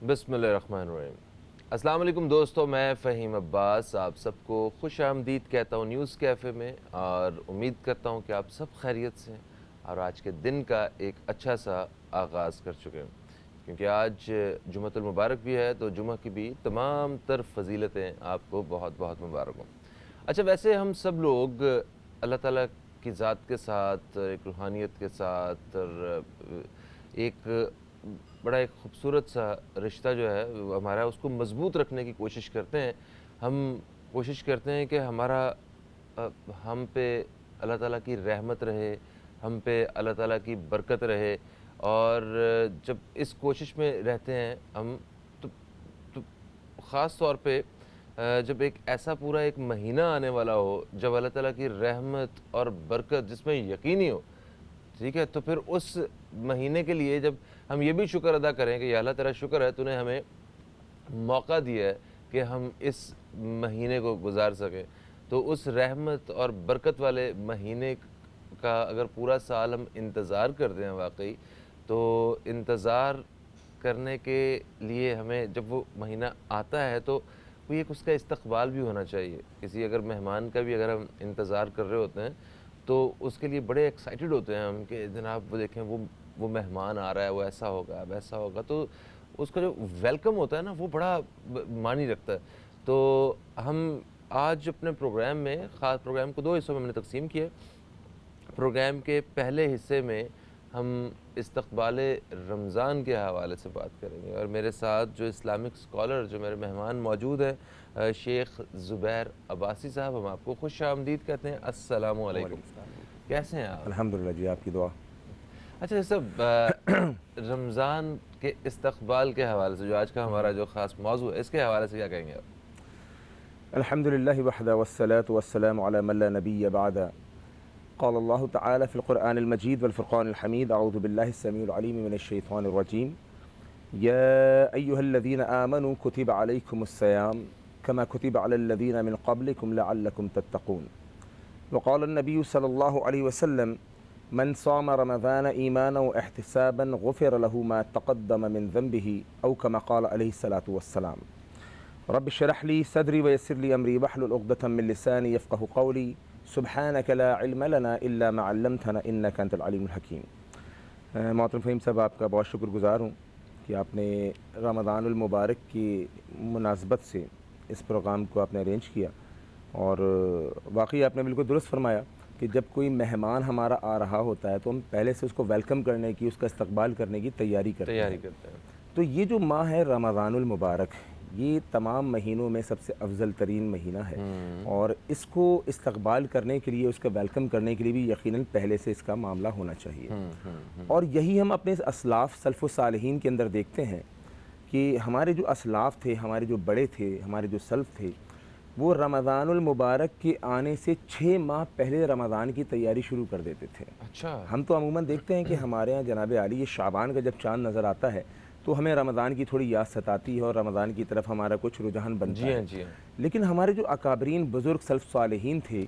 بسم اللہ الرحمن الرحیم۔ السلام علیکم دوستو، میں فہیم عباس آپ سب کو خوش آمدید کہتا ہوں نیوز کیفے میں، اور امید کرتا ہوں کہ آپ سب خیریت سے ہیں اور آج کے دن کا ایک اچھا سا آغاز کر چکے ہیں، کیونکہ آج جمعۃ المبارک بھی ہے، تو جمعہ کی بھی تمام تر فضیلتیں آپ کو بہت بہت مبارک ہوں۔ اچھا، ویسے ہم سب لوگ اللہ تعالیٰ کی ذات کے ساتھ، ایک روحانیت کے ساتھ، اور ایک بڑا ایک خوبصورت سا رشتہ جو ہے ہمارا، اس کو مضبوط رکھنے کی کوشش کرتے ہیں۔ ہم کوشش کرتے ہیں کہ ہم پہ اللہ تعالیٰ کی رحمت رہے، ہم پہ اللہ تعالیٰ کی برکت رہے، اور جب اس کوشش میں رہتے ہیں ہم تو خاص طور پہ جب ایک ایسا پورا ایک مہینہ آنے والا ہو جب اللہ تعالیٰ کی رحمت اور برکت جس میں یقینی ہو، ٹھیک ہے، تو پھر اس مہینے کے لیے جب ہم یہ بھی شکر ادا کریں کہ یا اللہ تیرا شکر ہے تو نے ہمیں موقع دیا ہے کہ ہم اس مہینے کو گزار سکیں، تو اس رحمت اور برکت والے مہینے کا اگر پورا سال ہم انتظار کرتے ہیں واقعی، تو انتظار کرنے کے لیے ہمیں جب وہ مہینہ آتا ہے تو کوئی ایک اس کا استقبال بھی ہونا چاہیے۔ کسی اگر مہمان کا بھی اگر ہم انتظار کر رہے ہوتے ہیں تو اس کے لیے بڑے ایکسائٹڈ ہوتے ہیں ہم کہ جناب وہ دیکھیں وہ مہمان آ رہا ہے، وہ ایسا ہوگا ویسا ہوگا، تو اس کا جو ویلکم ہوتا ہے نا وہ بڑا معنی رکھتا ہے۔ تو ہم آج اپنے پروگرام میں، خاص پروگرام کو دو حصوں میں ہم نے تقسیم کیا ہے۔ پروگرام کے پہلے حصے میں ہم استقبال رمضان کے حوالے سے بات کریں گے، اور میرے ساتھ جو اسلامک اسکالر جو میرے مہمان موجود ہیں، شیخ زبیر عباسی صاحب، ہم آپ کو خوش آمدید کہتے ہیں۔ السلام علیکم، کیسے ہیں آپ؟ الحمدللہ جی، آپ کی دعا۔ اچھا صاحب، رمضان کے استقبال کے حوالے سے جو آج کا ہمارا جو خاص موضوع ہے، اس کے حوالے سے کیا کہیں گے آپ؟ الحمدللہ وحدہ والصلاة والسلام علی من لا نبی بعد۔ قال اللہ تعالی فی القرآن المجید والفرقان الحمید، اعوذ باللہ السمیع العلیم من الشیطان الرجیم، یا ایہا الذین آمنوا کتب علیکم الصیام کما کتب علی الذین من قبلکم لعلکم تتقون۔ وقال النبی صلی اللہ علیہ وسلم من صام رمضان ایمانا واحتسابا غفر له ما تقدم من ذنبه، او کما قال علیہ الصلاة والسلام۔ رب اشرح لي صدري ويسر لي امري واحلل عقدة من لساني يفقهوا قولي، سبحانك لا علم لنا الا ما علمتنا انك انت العليم الحكيم۔ محترم فہیم صاحب، آپ کا بہت شکر گزار ہوں کہ آپ نے رمضان المبارک کی مناسبت سے اس پروگرام کو آپ نے ارینج کیا، اور واقعی آپ نے بالکل درست فرمایا کہ جب کوئی مہمان ہمارا آ رہا ہوتا ہے تو ہم پہلے سے اس کو ویلکم کرنے کی، اس کا استقبال کرنے کی تیاری کرتے ہیں۔ تو یہ جو ماہ ہے رمضان المبارک، یہ تمام مہینوں میں سب سے افضل ترین مہینہ ہے، اور اس کو استقبال کرنے کے لیے، اس کا ویلکم کرنے کے لیے بھی یقیناً پہلے سے اس کا معاملہ ہونا چاہیے۔ اور یہی ہم اپنے اسلاف سلف و صالحین کے اندر دیکھتے ہیں کہ ہمارے جو اسلاف تھے، ہمارے جو بڑے تھے، ہمارے جو سلف تھے، وہ رمضان المبارک کے آنے سے 6 ماہ پہلے رمضان کی تیاری شروع کر دیتے تھے۔ اچھا، ہم تو عموماً دیکھتے ہیں کہ ہمارے ہاں جناب عالی یہ شعبان کا جب چاند نظر آتا ہے تو ہمیں رمضان کی تھوڑی یاد ستاتی ہے اور رمضان کی طرف ہمارا کچھ رجحان بنتا ہے۔ جی ہاں، لیکن ہمارے جو اکابرین بزرگ سلف صالحین تھے،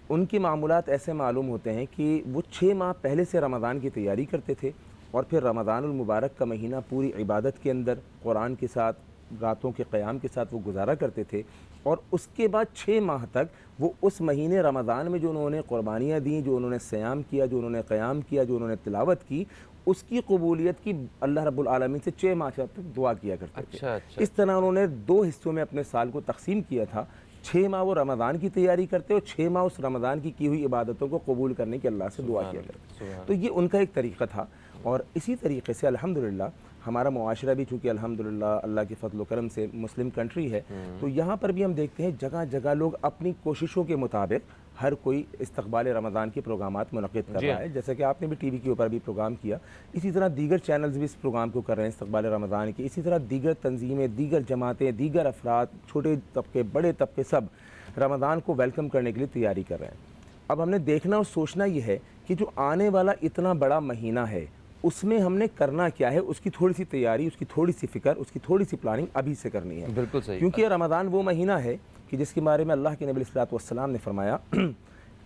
ان کے معمولات ایسے معلوم ہوتے ہیں کہ وہ 6 ماہ پہلے سے رمضان کی تیاری کرتے تھے، اور پھر رمضان المبارک کا مہینہ پوری عبادت کے اندر قرآن کے ساتھ، راتوں کے قیام کے ساتھ وہ گزارا کرتے تھے، اور اس کے بعد 6 ماہ تک وہ اس مہینے رمضان میں جو انہوں نے قربانیاں دیں، جو انہوں نے صیام کیا، جو انہوں نے قیام کیا، جو انہوں نے تلاوت کی، اس کی قبولیت کی اللہ رب العالمین سے 6 ماہ تک دعا کیا کرتے تھے۔ اس طرح انہوں نے 2 حصوں میں اپنے سال کو تقسیم کیا تھا۔ 6 ماہ وہ رمضان کی تیاری کرتے اور 6 ماہ اس رمضان کی ہوئی عبادتوں کو قبول کرنے کی اللہ سے دعا کیا کرتے۔ تو یہ ان کا ایک طریقہ تھا، اور اسی طریقے سے الحمدللہ ہمارا معاشرہ بھی، چونکہ الحمدللہ اللہ کے فضل و کرم سے مسلم کنٹری ہے، تو یہاں پر بھی ہم دیکھتے ہیں جگہ جگہ لوگ اپنی کوششوں کے مطابق ہر کوئی استقبال رمضان کے پروگرامات منعقد کر رہا ہے، جیسے کہ آپ نے بھی ٹی وی کے اوپر بھی پروگرام کیا، اسی طرح دیگر چینلز بھی اس پروگرام کو کر رہے ہیں استقبال رمضان کی، اسی طرح دیگر تنظیمیں، دیگر جماعتیں، دیگر افراد، چھوٹے طبقے، بڑے طبقے، سب رمضان کو ویلکم کرنے کے لیے تیاری کر رہے ہیں۔ اب ہم نے دیکھنا اور سوچنا یہ ہے کہ جو آنے والا اتنا بڑا مہینہ ہے، اس میں ہم نے کرنا کیا ہے، اس کی تھوڑی سی تیاری، اس کی تھوڑی سی فکر، اس کی تھوڑی سی پلاننگ ابھی سے کرنی ہے۔ بالکل صحیح، کیونکہ رمضان وہ مہینہ ہے کہ جس کے بارے میں اللہ کے نبی صلی اللہ علیہ وسلم نے فرمایا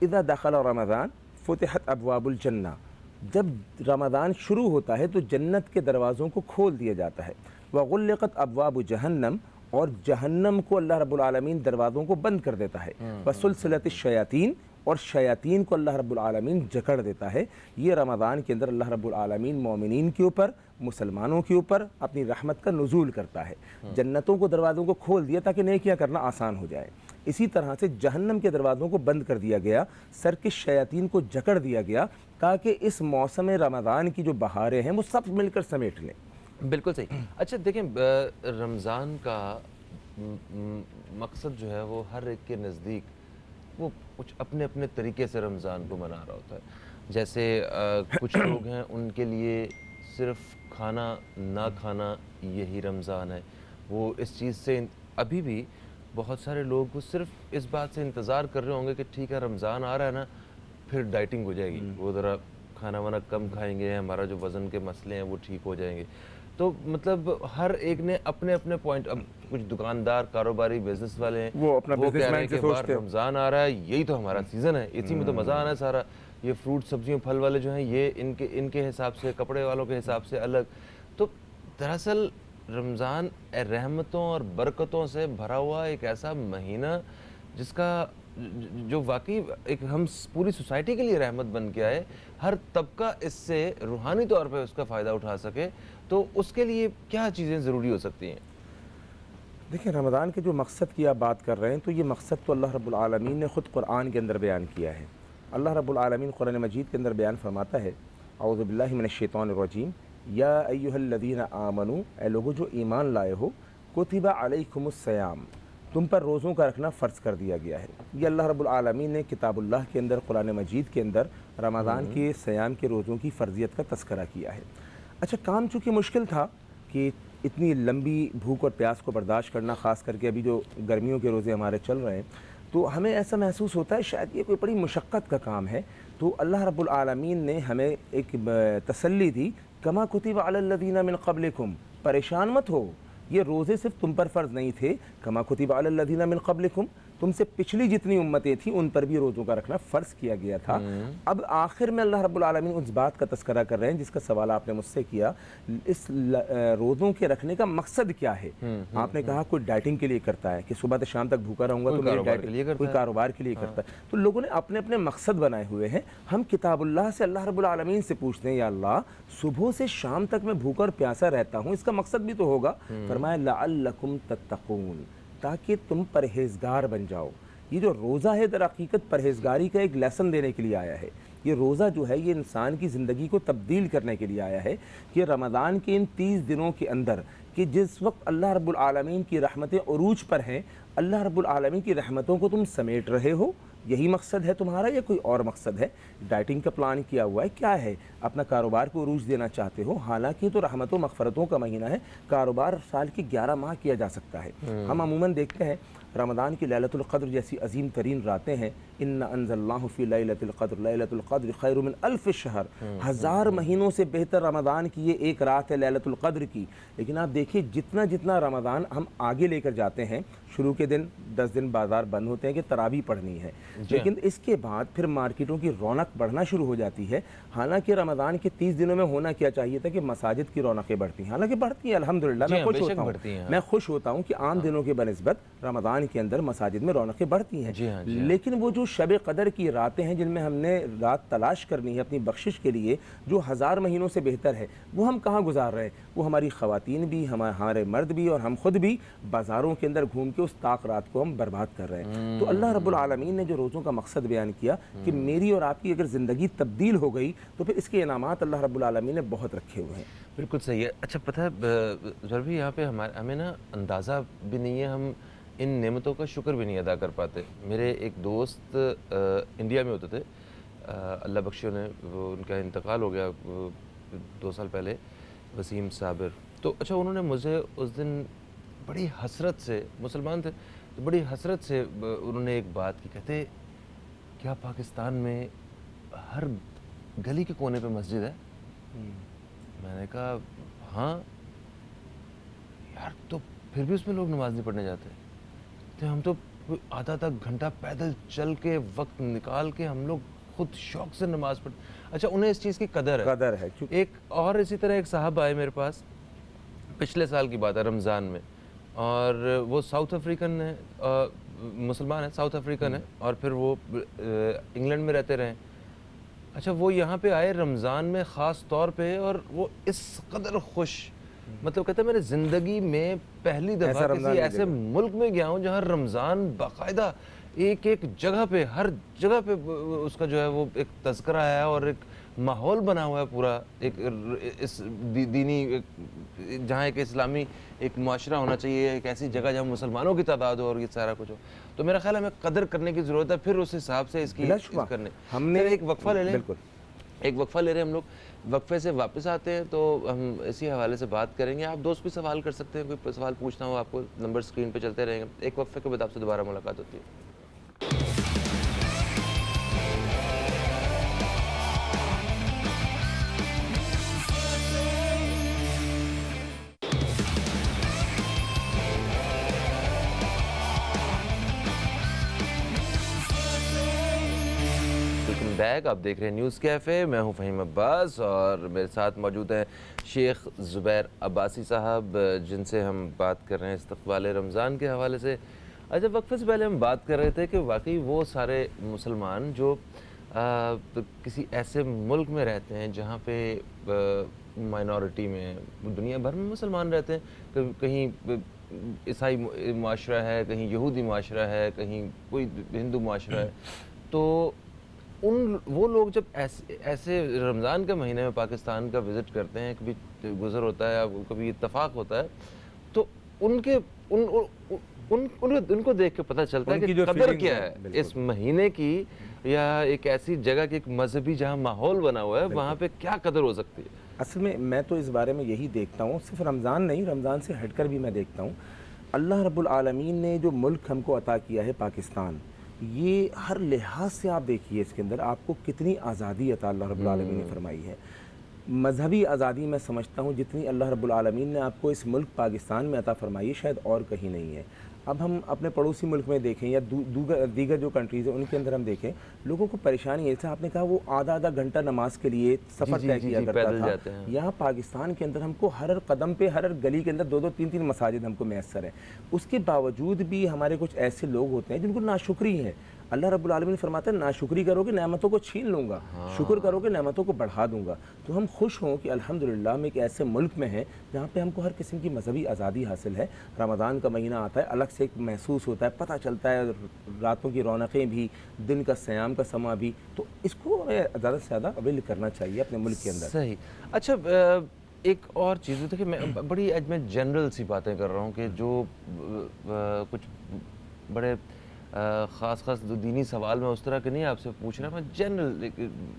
اذا دخل رمضان فتحت ابواب الجنہ جب رمضان شروع ہوتا ہے تو جنت کے دروازوں کو کھول دیا جاتا ہے، وغلقت ابواب جہنم، اور جہنم کو اللہ رب العالمین دروازوں کو بند کر دیتا ہے، وسلسلت الشیاطین، اور شیاطین کو اللہ رب العالمین جکڑ دیتا ہے۔ یہ رمضان کے اندر اللہ رب العالمین مومنین کے اوپر، مسلمانوں کے اوپر اپنی رحمت کا نزول کرتا ہے۔ جنتوں کو دروازوں کو کھول دیا تاکہ نیکیاں کرنا آسان ہو جائے، اسی طرح سے جہنم کے دروازوں کو بند کر دیا گیا، سرکش شیاطین کو جکڑ دیا گیا تاکہ اس موسم رمضان کی جو بہاریں ہیں وہ سب مل کر سمیٹ لیں۔ بالکل صحیح۔ اچھا دیکھیں، رمضان کا مقصد جو ہے وہ ہر ایک کے نزدیک وہ کچھ اپنے اپنے طریقے سے رمضان کو منا رہا ہوتا ہے۔ جیسے کچھ لوگ ہیں ان کے لیے صرف کھانا نہ کھانا یہی رمضان ہے، وہ اس چیز سے ابھی بھی بہت سارے لوگ وہ صرف اس بات سے انتظار کر رہے ہوں گے کہ ٹھیک ہے رمضان آ رہا ہے نا، پھر ڈائٹنگ ہو جائے گی، وہ ذرا کھانا وانا کم کھائیں گے، ہمارا جو وزن کے مسئلے ہیں وہ ٹھیک ہو جائیں گے۔ تو مطلب ہر ایک نے اپنے اپنے پوائنٹ، اب کچھ دکاندار کاروباری بزنس والے ہیں وہ اپنا وہ بزنس کہہ رہے ہیں مائنڈ سے کہ بار سوچتے ہیں۔ رمضان آ رہا ہے، یہی تو ہمارا سیزن ہے، اسی میں تو مزہ آنا ہے سارا، یہ فروٹ سبزیوں پھل والے جو ہیں یہ ان کے حساب سے، کپڑے والوں کے حساب سے الگ۔ تو دراصل رمضان رحمتوں اور برکتوں سے بھرا ہوا ایک ایسا مہینہ جس کا جو واقعی ایک ہم پوری سوسائٹی کے لیے رحمت بن کے آئے، ہر طبقہ اس سے روحانی طور پہ اس کا فائدہ اٹھا سکے، تو اس کے لیے کیا چیزیں ضروری ہو سکتی ہیں؟ دیکھیں، رمضان کے جو مقصد کی آپ بات کر رہے ہیں تو یہ مقصد تو اللہ رب العالمین نے خود قرآن کے اندر بیان کیا ہے۔ اللہ رب العالمین قرآن مجید کے اندر بیان فرماتا ہے، اعوذ باللہ من الشیطان الرجیم، یا ایہا الذین آمنوا، اے لوگو جو ایمان لائے ہو، کتب علیکم الصیام، تم پر روزوں کا رکھنا فرض کر دیا گیا ہے۔ یہ اللہ رب العالمین نے کتاب اللہ کے اندر، قرآن مجید کے اندر رمضان کے سیام کے روزوں کی فرضیت کا تذکرہ کیا ہے۔ اچھا، کام چونکہ مشکل تھا کہ اتنی لمبی بھوک اور پیاس کو برداشت کرنا، خاص کر کے ابھی جو گرمیوں کے روزے ہمارے چل رہے ہیں، تو ہمیں ایسا محسوس ہوتا ہے شاید یہ کوئی بڑی مشقت کا کام ہے۔ تو اللہ رب العالمین نے ہمیں ایک تسلی دی، کما کتب علی الذین من قبلکم، پریشان مت ہو، یہ روزے صرف تم پر فرض نہیں تھے، کما کتب علی الذین من قبلکم، تم سے پچھلی جتنی امتیں تھیں ان پر بھی روزوں کا رکھنا فرض کیا گیا تھا۔ اب آخر میں اللہ رب العالمین اس بات کا تذکرہ کر رہے ہیں جس کا سوال آپ نے مجھ سے کیا، اس روزوں کے رکھنے کا مقصد کیا ہے؟ آپ نے کہا کوئی ڈائٹنگ کے لیے کرتا ہے کہ صبح سے شام تک بھوکا رہوں گا تو میری ڈائٹنگ، کوئی کاروبار کے لیے کرتا ہے۔ تو لوگوں نے اپنے اپنے مقصد بنائے ہوئے ہیں۔ ہم کتاب اللہ سے اللہ رب العالمین سے پوچھتے ہیں، یا اللہ صبح سے شام تک میں بھوکا اور پیاسا رہتا ہوں، اس کا مقصد بھی تو ہوگا۔ فرمایا لعلکم تتقون، تاکہ تم پرہیزگار بن جاؤ۔ یہ جو روزہ ہے در حقیقت پرہیزگاری کا ایک لیسن دینے کے لیے آیا ہے۔ یہ روزہ جو ہے یہ انسان کی زندگی کو تبدیل کرنے کے لیے آیا ہے کہ رمضان کے ان 30 دنوں کے اندر کہ جس وقت اللہ رب العالمین کی رحمتیں عروج پر ہیں، اللہ رب العالمین کی رحمتوں کو تم سمیٹ رہے ہو، یہی مقصد ہے تمہارا یا کوئی اور مقصد ہے؟ ڈائٹنگ کا پلان کیا ہوا ہے، کیا ہے؟ اپنا کاروبار کو عروج دینا چاہتے ہو؟ حالانکہ تو رحمت و مغفرتوں کا مہینہ ہے، کاروبار سال کے 11 ماہ کیا جا سکتا ہے۔ ہم عموماً دیکھتے ہیں رمضان کی لیلۃ القدر جیسی عظیم ترین راتیں ہیں، انا انزلناہ فی لیلۃ القدر، لیلۃ القدر خیر من الف شہر، ہزار مہینوں سے بہتر رمضان کی یہ ایک رات ہے لیلۃ القدر کی۔ لیکن آپ دیکھیے جتنا رمضان ہم آگے لے کر جاتے ہیں، شروع کے دن 10 دن بازار بند ہوتے ہیں کہ تراویح پڑھنی ہے، لیکن اس کے بعد پھر مارکیٹوں کی رونق بڑھنا شروع ہو جاتی ہے۔ حالانکہ رمضان کے 30 دنوں میں ہونا کیا چاہیے تھا کہ مساجد کی رونقیں بڑھتی ہیں، حالانکہ بڑھتی ہیں الحمدللہ، میں خوش ہوتا ہوں کہ عام دنوں کے بنسبت رمضان کے اندر مساجد میں رونقیں بڑھتی ہیں۔ لیکن وہ جو شب قدر کی راتیں ہیں جن میں ہم نے رات تلاش کرنی ہے اپنی بخشش کے لیے، جو ہزار مہینوں سے بہتر ہے، وہ ہم کہاں گزار رہے ہیں؟ وہ ہماری خواتین بھی، ہمارے مرد بھی اور ہم خود بھی بازاروں کے اندر گھوم کے اس طاق رات کو ہم برباد کر رہے ہیں۔ تو اللہ رب العالمین نے جو روزوں کا مقصد بیان کیا کہ میری اور آپ کی اگر زندگی تبدیل ہو گئی تو پھر اس کے انعامات اللہ رب العالمین نے بہت رکھے ہوئے ہیں۔ بالکل صحیح ہے۔ اچھا پتہ ہے ضرور یہاں پہ ہمیں نا اندازہ بھی نہیں ہے، ہم ان نعمتوں کا شکر بھی نہیں ادا کر پاتے۔ میرے ایک دوست انڈیا میں ہوتے تھے، اللہ بخشے انہیں، وہ ان کا انتقال ہو گیا 2 سال پہلے، وسیم صابر۔ تو اچھا انہوں نے مجھے اس دن بڑی حسرت سے، مسلمان تھے تو بڑی حسرت سے انہوں نے ایک بات کی، کہتے کیا پاکستان میں ہر گلی کے کونے پہ مسجد ہے؟ میں نے کہا ہاں یار، تو پھر بھی اس میں لوگ نماز نہیں پڑھنے جاتے؟ تو ہم تو آدھا تک گھنٹہ پیدل چل کے وقت نکال کے ہم لوگ خود شوق سے نماز پڑھتے ہیں. اچھا انہیں اس چیز کی قدر ہے. ایک اور اسی طرح ایک صاحب آئے میرے پاس, پچھلے سال کی بات ہے, رمضان میں, اور وہ ساؤتھ افریقن ہے, مسلمان ہے, ساؤتھ افریقن ہے, اور پھر وہ انگلینڈ میں رہتے رہے. اچھا وہ یہاں پہ آئے رمضان میں خاص طور پہ, اور وہ اس قدر خوش, مطلب کہتے ہیں میں نے زندگی میں پہلی دفعہ کسی ایسے ملک میں گیا ہوں جہاں رمضان باقاعدہ ایک ایک جگہ پہ, ہر جگہ پہ اس کا جو ہے وہ ایک تذکرہ ہے, اور ایک ماحول بنا ہوا ہے پورا ایک اس دینی, جہاں ایک اسلامی ایک معاشرہ ہونا چاہیے, ایک ایسی جگہ جہاں مسلمانوں کی تعداد ہو اور یہ سارا کچھ ہو. تو میرا خیال ہے ہمیں قدر کرنے کی ضرورت ہے, پھر اس حساب سے اس کی کرنے. ہم نے ایک وقفہ لے لیں, ایک وقفہ لے رہے ہیں ہم لوگ, وقفے سے واپس آتے ہیں تو ہم اسی حوالے سے بات کریں گے. آپ دوست بھی سوال کر سکتے ہیں, کوئی سوال پوچھنا ہو آپ کو, نمبر اسکرین پہ چلتے رہیں گے. ایک وقفے کے بعد آپ سے دوبارہ ملاقات ہوتی ہے. بیک آپ دیکھ رہے ہیں نیوز کیفے, میں ہوں فہیم عباس, اور میرے ساتھ موجود ہیں شیخ زبیر عباسی صاحب, جن سے ہم بات کر رہے ہیں استقبال رمضان کے حوالے سے. اچھا وقفے سے پہلے ہم بات کر رہے تھے کہ واقعی وہ سارے مسلمان جو کسی ایسے ملک میں رہتے ہیں جہاں پہ مائنورٹی میں, دنیا بھر میں مسلمان رہتے ہیں, کہیں عیسائی معاشرہ ہے, کہیں یہودی معاشرہ ہے, کہیں کوئی ہندو معاشرہ ہے, تو وہ لوگ جب ایسے رمضان کے مہینے میں پاکستان کا وزٹ کرتے ہیں, کبھی گزر ہوتا ہے, کبھی اتفاق ہوتا ہے, تو ان کو دیکھ کے پتہ چلتا ہے کہ قدر کیا ہے اس مہینے کی, یا ایک ایسی جگہ کی, ایک مذہبی جہاں ماحول بنا ہوا ہے وہاں پہ کیا قدر ہو سکتی ہے. اصل میں تو اس بارے میں یہی دیکھتا ہوں, صرف رمضان نہیں, رمضان سے ہٹ کر بھی میں دیکھتا ہوں, اللہ رب العالمین نے جو ملک ہم کو عطا کیا ہے پاکستان, یہ ہر لحاظ سے آپ دیکھیے اس کے اندر آپ کو کتنی آزادی عطا اللہ رب العالمین نے فرمائی ہے. مذہبی آزادی میں سمجھتا ہوں جتنی اللہ رب العالمین نے آپ کو اس ملک پاکستان میں عطا فرمائی ہے شاید اور کہیں نہیں ہے. اب ہم اپنے پڑوسی ملک میں دیکھیں یا دیگر جو کنٹریز ہیں ان کے اندر ہم دیکھیں, لوگوں کو پریشانی ہے, جیسے آپ نے کہا وہ آدھا گھنٹہ نماز کے لیے سفر طے کیا کرتا تھا. یہاں پاکستان کے اندر ہم کو ہر قدم پہ, ہر گلی کے اندر 2-3 مساجد ہم کو میسر ہیں. اس کے باوجود بھی ہمارے کچھ ایسے لوگ ہوتے ہیں جن کو ناشکری ہے. اللہ رب العالمین فرماتا ہے ناشکری کرو گے نعمتوں کو چھین لوں گا, شکر کرو گے نعمتوں کو بڑھا دوں گا. تو ہم خوش ہوں کہ الحمدللہ ہم ایک ایسے ملک میں ہیں جہاں پہ ہم کو ہر قسم کی مذہبی آزادی حاصل ہے. رمضان کا مہینہ آتا ہے, الگ سے ایک محسوس ہوتا ہے, پتہ چلتا ہے راتوں کی رونقیں بھی, دن کا صیام کا سما بھی, تو اس کو زیادہ سے زیادہ اویل کرنا چاہیے اپنے ملک کے اندر. صحیح. اچھا ایک اور چیز ہوتی ہے کہ میں بڑی میں جنرل سی باتیں کر رہا ہوں کہ جو کچھ بڑے خاص دینی سوال میں اس طرح کے نہیں آپ سے پوچھ رہا, میں جنرل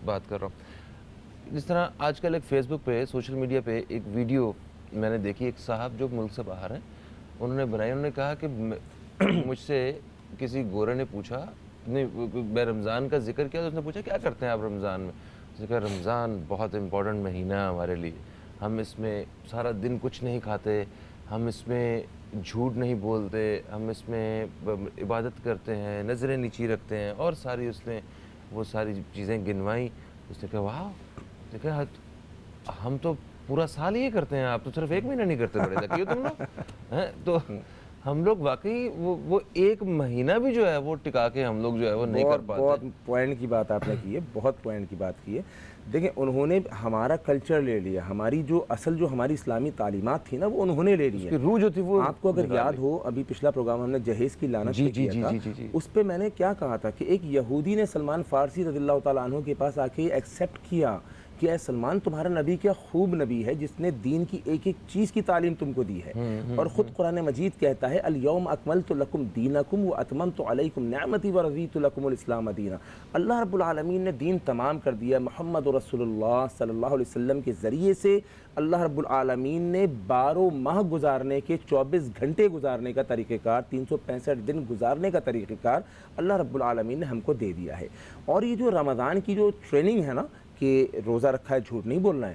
بات کر رہا ہوں. جس طرح آج کل ایک فیس بک پہ, سوشل میڈیا پہ ایک ویڈیو میں نے دیکھی, ایک صاحب جو ملک سے باہر ہیں انہوں نے بنائی. انہوں نے کہا کہ مجھ سے کسی گورے نے پوچھا, نہیں میں رمضان کا ذکر کیا, تو اس نے پوچھا کیا کرتے ہیں آپ رمضان میں. اس نے کہا رمضان بہت امپورٹنٹ مہینہ ہے ہمارے لیے, ہم اس میں سارا دن کچھ نہیں کھاتے, ہم اس میں جھوٹ نہیں بولتے, ہم اس میں عبادت کرتے ہیں, نظریں نیچی رکھتے ہیں, اور ساری اس نے وہ ساری چیزیں گنوائیں. اس نے کہا واہ, دیکھا ہم تو پورا سال یہ کرتے ہیں, آپ تو صرف ایک مہینہ نہیں کرتے, بڑے ذکی ہو تم لوگ. تو ہم لوگ واقعی وہ ایک مہینہ بھی جو ہے وہ ٹکا کے ہم لوگ جو ہے وہ نہیں کر پاتے. بہت پوائنٹ کی بات آپ نے کی ہے, بہت پوائنٹ کی بات کی ہے. دیکھیں انہوں نے ہمارا کلچر لے لیا, ہماری جو ہماری اسلامی تعلیمات تھی نا وہ انہوں نے لے لی ہے. روح جو تھی وہ آپ کو اگر یاد ہو, ابھی پچھلا پروگرام ہم نے جہیز کی لعنت پہ کیا تھا, اس پہ میں نے کیا کہا تھا کہ ایک یہودی نے سلمان فارسی رضی اللہ تعالیٰ عنہ کے پاس آ کے ایکسیپٹ کیا کہ اے سلمان تمہارا نبی کیا خوب نبی ہے جس نے دین کی ایک ایک چیز کی تعلیم تم کو دی ہے. اور خود قرآن مجید کہتا ہے الیوم اکملت لکم دینکم واتممت علیکم نعمتی ورضیت لکم الاسلام دینا. اللہ رب العالمین نے دین تمام کر دیا. محمد رسول اللہ صلی اللہ علیہ وسلم کے ذریعے سے اللہ رب العالمین نے 12 ماہ گزارنے کے 24 گھنٹے گزارنے کا طریقہ کار, 365 دن گزارنے کا طریقہ کار اللہ رب العالمین نے ہم کو دے دیا ہے. اور یہ جو رمضان کی جو ٹریننگ ہے نا کہ روزہ رکھا ہے جھوٹ نہیں بولنا ہے,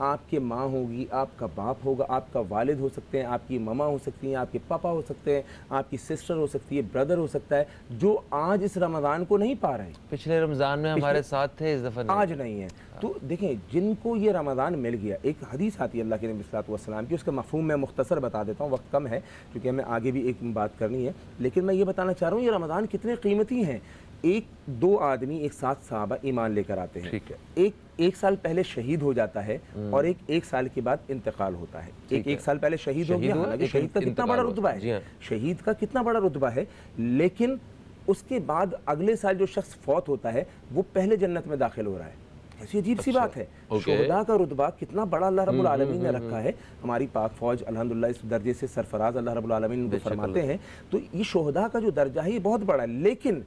آپ کے ماں ہوگی، آپ کا باپ ہوگا، آپ کا والد ہو سکتے ہیں، آپ کی مما ہو سکتی ہیں، آپ کے پاپا ہو سکتے ہیں، آپ کی سسٹر ہو سکتی ہے، بردر ہو سکتا ہے، جو آج اس رمضان کو نہیں پا رہے ہیں، پچھلے رمضان میں ہمارے ساتھ تھے، اس دفعہ آج نہیں ہے. تو دیکھیں جن کو یہ رمضان مل گیا، ایک حدیث آتی ہے اللہ کے نبی صلی اللہ علیہ وسلم کی، اس کا مفہوم میں مختصر بتا دیتا ہوں، وقت کم ہے کیونکہ ہمیں آگے بھی ایک بات کرنی ہے، لیکن میں یہ بتانا چاہ رہا ہوں یہ رمضان کتنے قیمتی ہیں. دو آدمی ایک ساتھ صحابہ ایمان لے کر آتے ہیں، ٹھیک ہے. ایک سال پہلے شہید ہو جاتا ہے اور ایک سال کے بعد انتقال ہوتا ہے. ایک سال پہلے شہید ہو گیا، حالانکہ شہید کا کتنا بڑا رتبہ ہے، شہید کا کتنا بڑا رتبہ ہے، لیکن اس کے بعد اگلے سال جو شخص فوت ہوتا ہے وہ پہلے جنت میں داخل ہو رہا ہے. ایسی عجیب سی بات ہے. شہداء کا رتبہ کتنا بڑا اللہ رب العالمین نے رکھا ہے. ہماری پاک فوج الحمدللہ اس درجے سے سرفراز اللہ رب العالمین کو فرماتے ہیں. تو یہ شہداء کا جو درجہ ہے یہ بہت بڑا ہے، لیکن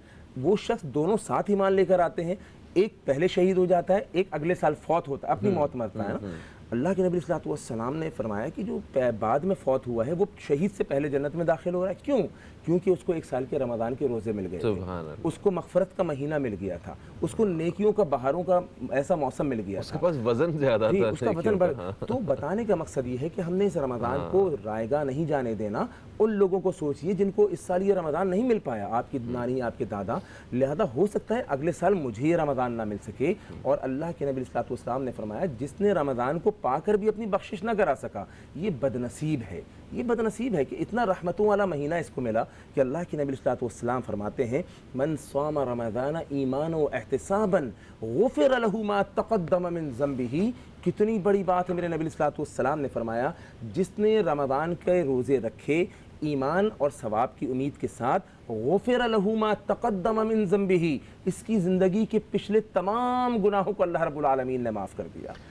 وہ شخص دونوں ساتھ ایمان لے کر آتے ہیں. ایک پہلے شہید ہو جاتا ہے، ایک اگلے سال فوت ہوتا ہے، اپنی موت مرتا ہے نا. اللہ کے نبی صلی اللہ علیہ وسلم نے فرمایا کہ جو بعد میں فوت ہوا ہے وہ شہید سے پہلے جنت میں داخل ہو رہا ہے. کیوں؟ کیونکہ اس کو ایک سال کے رمضان کے روزے مل گئے تھے، اس کو مغفرت کا مہینہ مل گیا تھا، اس کو نیکیوں کا بہاروں کا ایسا موسم مل گیا تھا، اس کے پاس وزن زیادہ تھا، اس کا وزن بڑھ. تو بتانے کا مقصد یہ ہے کہ ہم نے اس رمضان کو رائے گاہ نہیں جانے دینا. ان لوگوں کو سوچئے جن کو اس سال یہ رمضان نہیں مل پایا، آپ کی نانی، آپ کے دادا، لہذا ہو سکتا ہے اگلے سال مجھے یہ رمضان نہ مل سکے. اور اللہ کے نبی صلی اللہ علیہ وسلم نے فرمایا جس نے رمضان کو پا کر بھی اپنی بخشش نہ کرا سکا یہ بدنصیب ہے. یہ بدنصیب ہے کہ اتنا رحمتوں والا مہینہ اس کو ملا کہ اللہ کے نبی صلی اللہ علیہ وسلم فرماتے ہیں من صام رمضان ایمانا و احتسابا غفر له ما تقدم من ذنبه. کتنی بڑی بات ہے. میرے نبی صلی اللہ علیہ وسلم نے فرمایا جس نے رمضان کے روزے رکھے ایمان اور ثواب کی امید کے ساتھ، غفر له ما تقدم من ذنبه، اس کی زندگی کے پچھلے تمام گناہوں کو اللہ رب العالمین نے معاف کر دیا.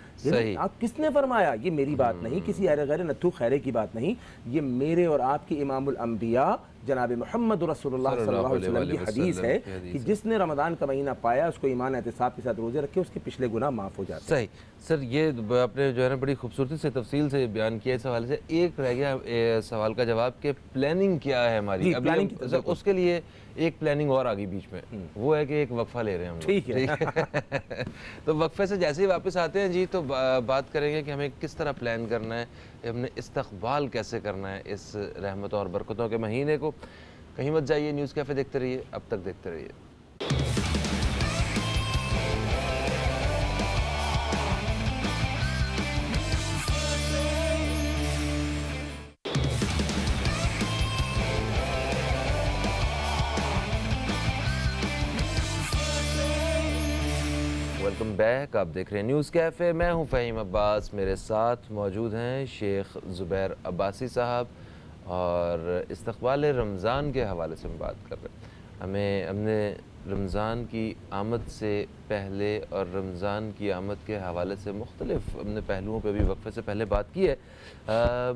آپ کس نے فرمایا؟ یہ میری بات نہیں، کسی غیر نتھو خیرے کی بات نہیں، یہ میرے اور آپ کی امام الانبیاء جناب محمد رسول اللہ صلی اللہ علیہ وسلم کی حدیث ہے کہ جس نے رمضان کا مہینہ پایا اس کو ایمان احتساب کے ساتھ روزے رکھے اس کے پچھلے گناہ معاف ہو جاتے ہیں. صحیح. سر یہ آپ نے جو ہے نا بڑی خوبصورتی سے تفصیل سے بیان کیا اس حوالے سے. ایک رہ گیا سوال کا جواب کہ پلاننگ کیا ہے ہماری. اس کے لیے ایک پلاننگ اور آگئی بیچ میں، وہ ہے کہ ایک وقفہ لے رہے ہیں ہم لوگ. ٹھیک ہے. تو وقفے سے جیسے ہی واپس آتے ہیں جی تو بات کریں گے کہ ہمیں کس طرح پلان کرنا ہے، ہم نے استقبال کیسے کرنا ہے اس رحمتوں اور برکتوں کے مہینے کو. کہیں مت جائیے، نیوز کیفے دیکھتے رہیے، اب تک دیکھتے رہیے. Welcome back. آپ دیکھ رہے ہیں نیوز کیفے. میں ہوں فہیم عباس، میرے ساتھ موجود ہیں شیخ زبیر عباسی صاحب، اور استقبال رمضان کے حوالے سے ہم بات کر رہے ہیں. ہم نے رمضان کی آمد سے پہلے اور رمضان کی آمد کے حوالے سے مختلف ہم نے پہلوؤں پہ بھی وقفے سے پہلے بات کی ہے،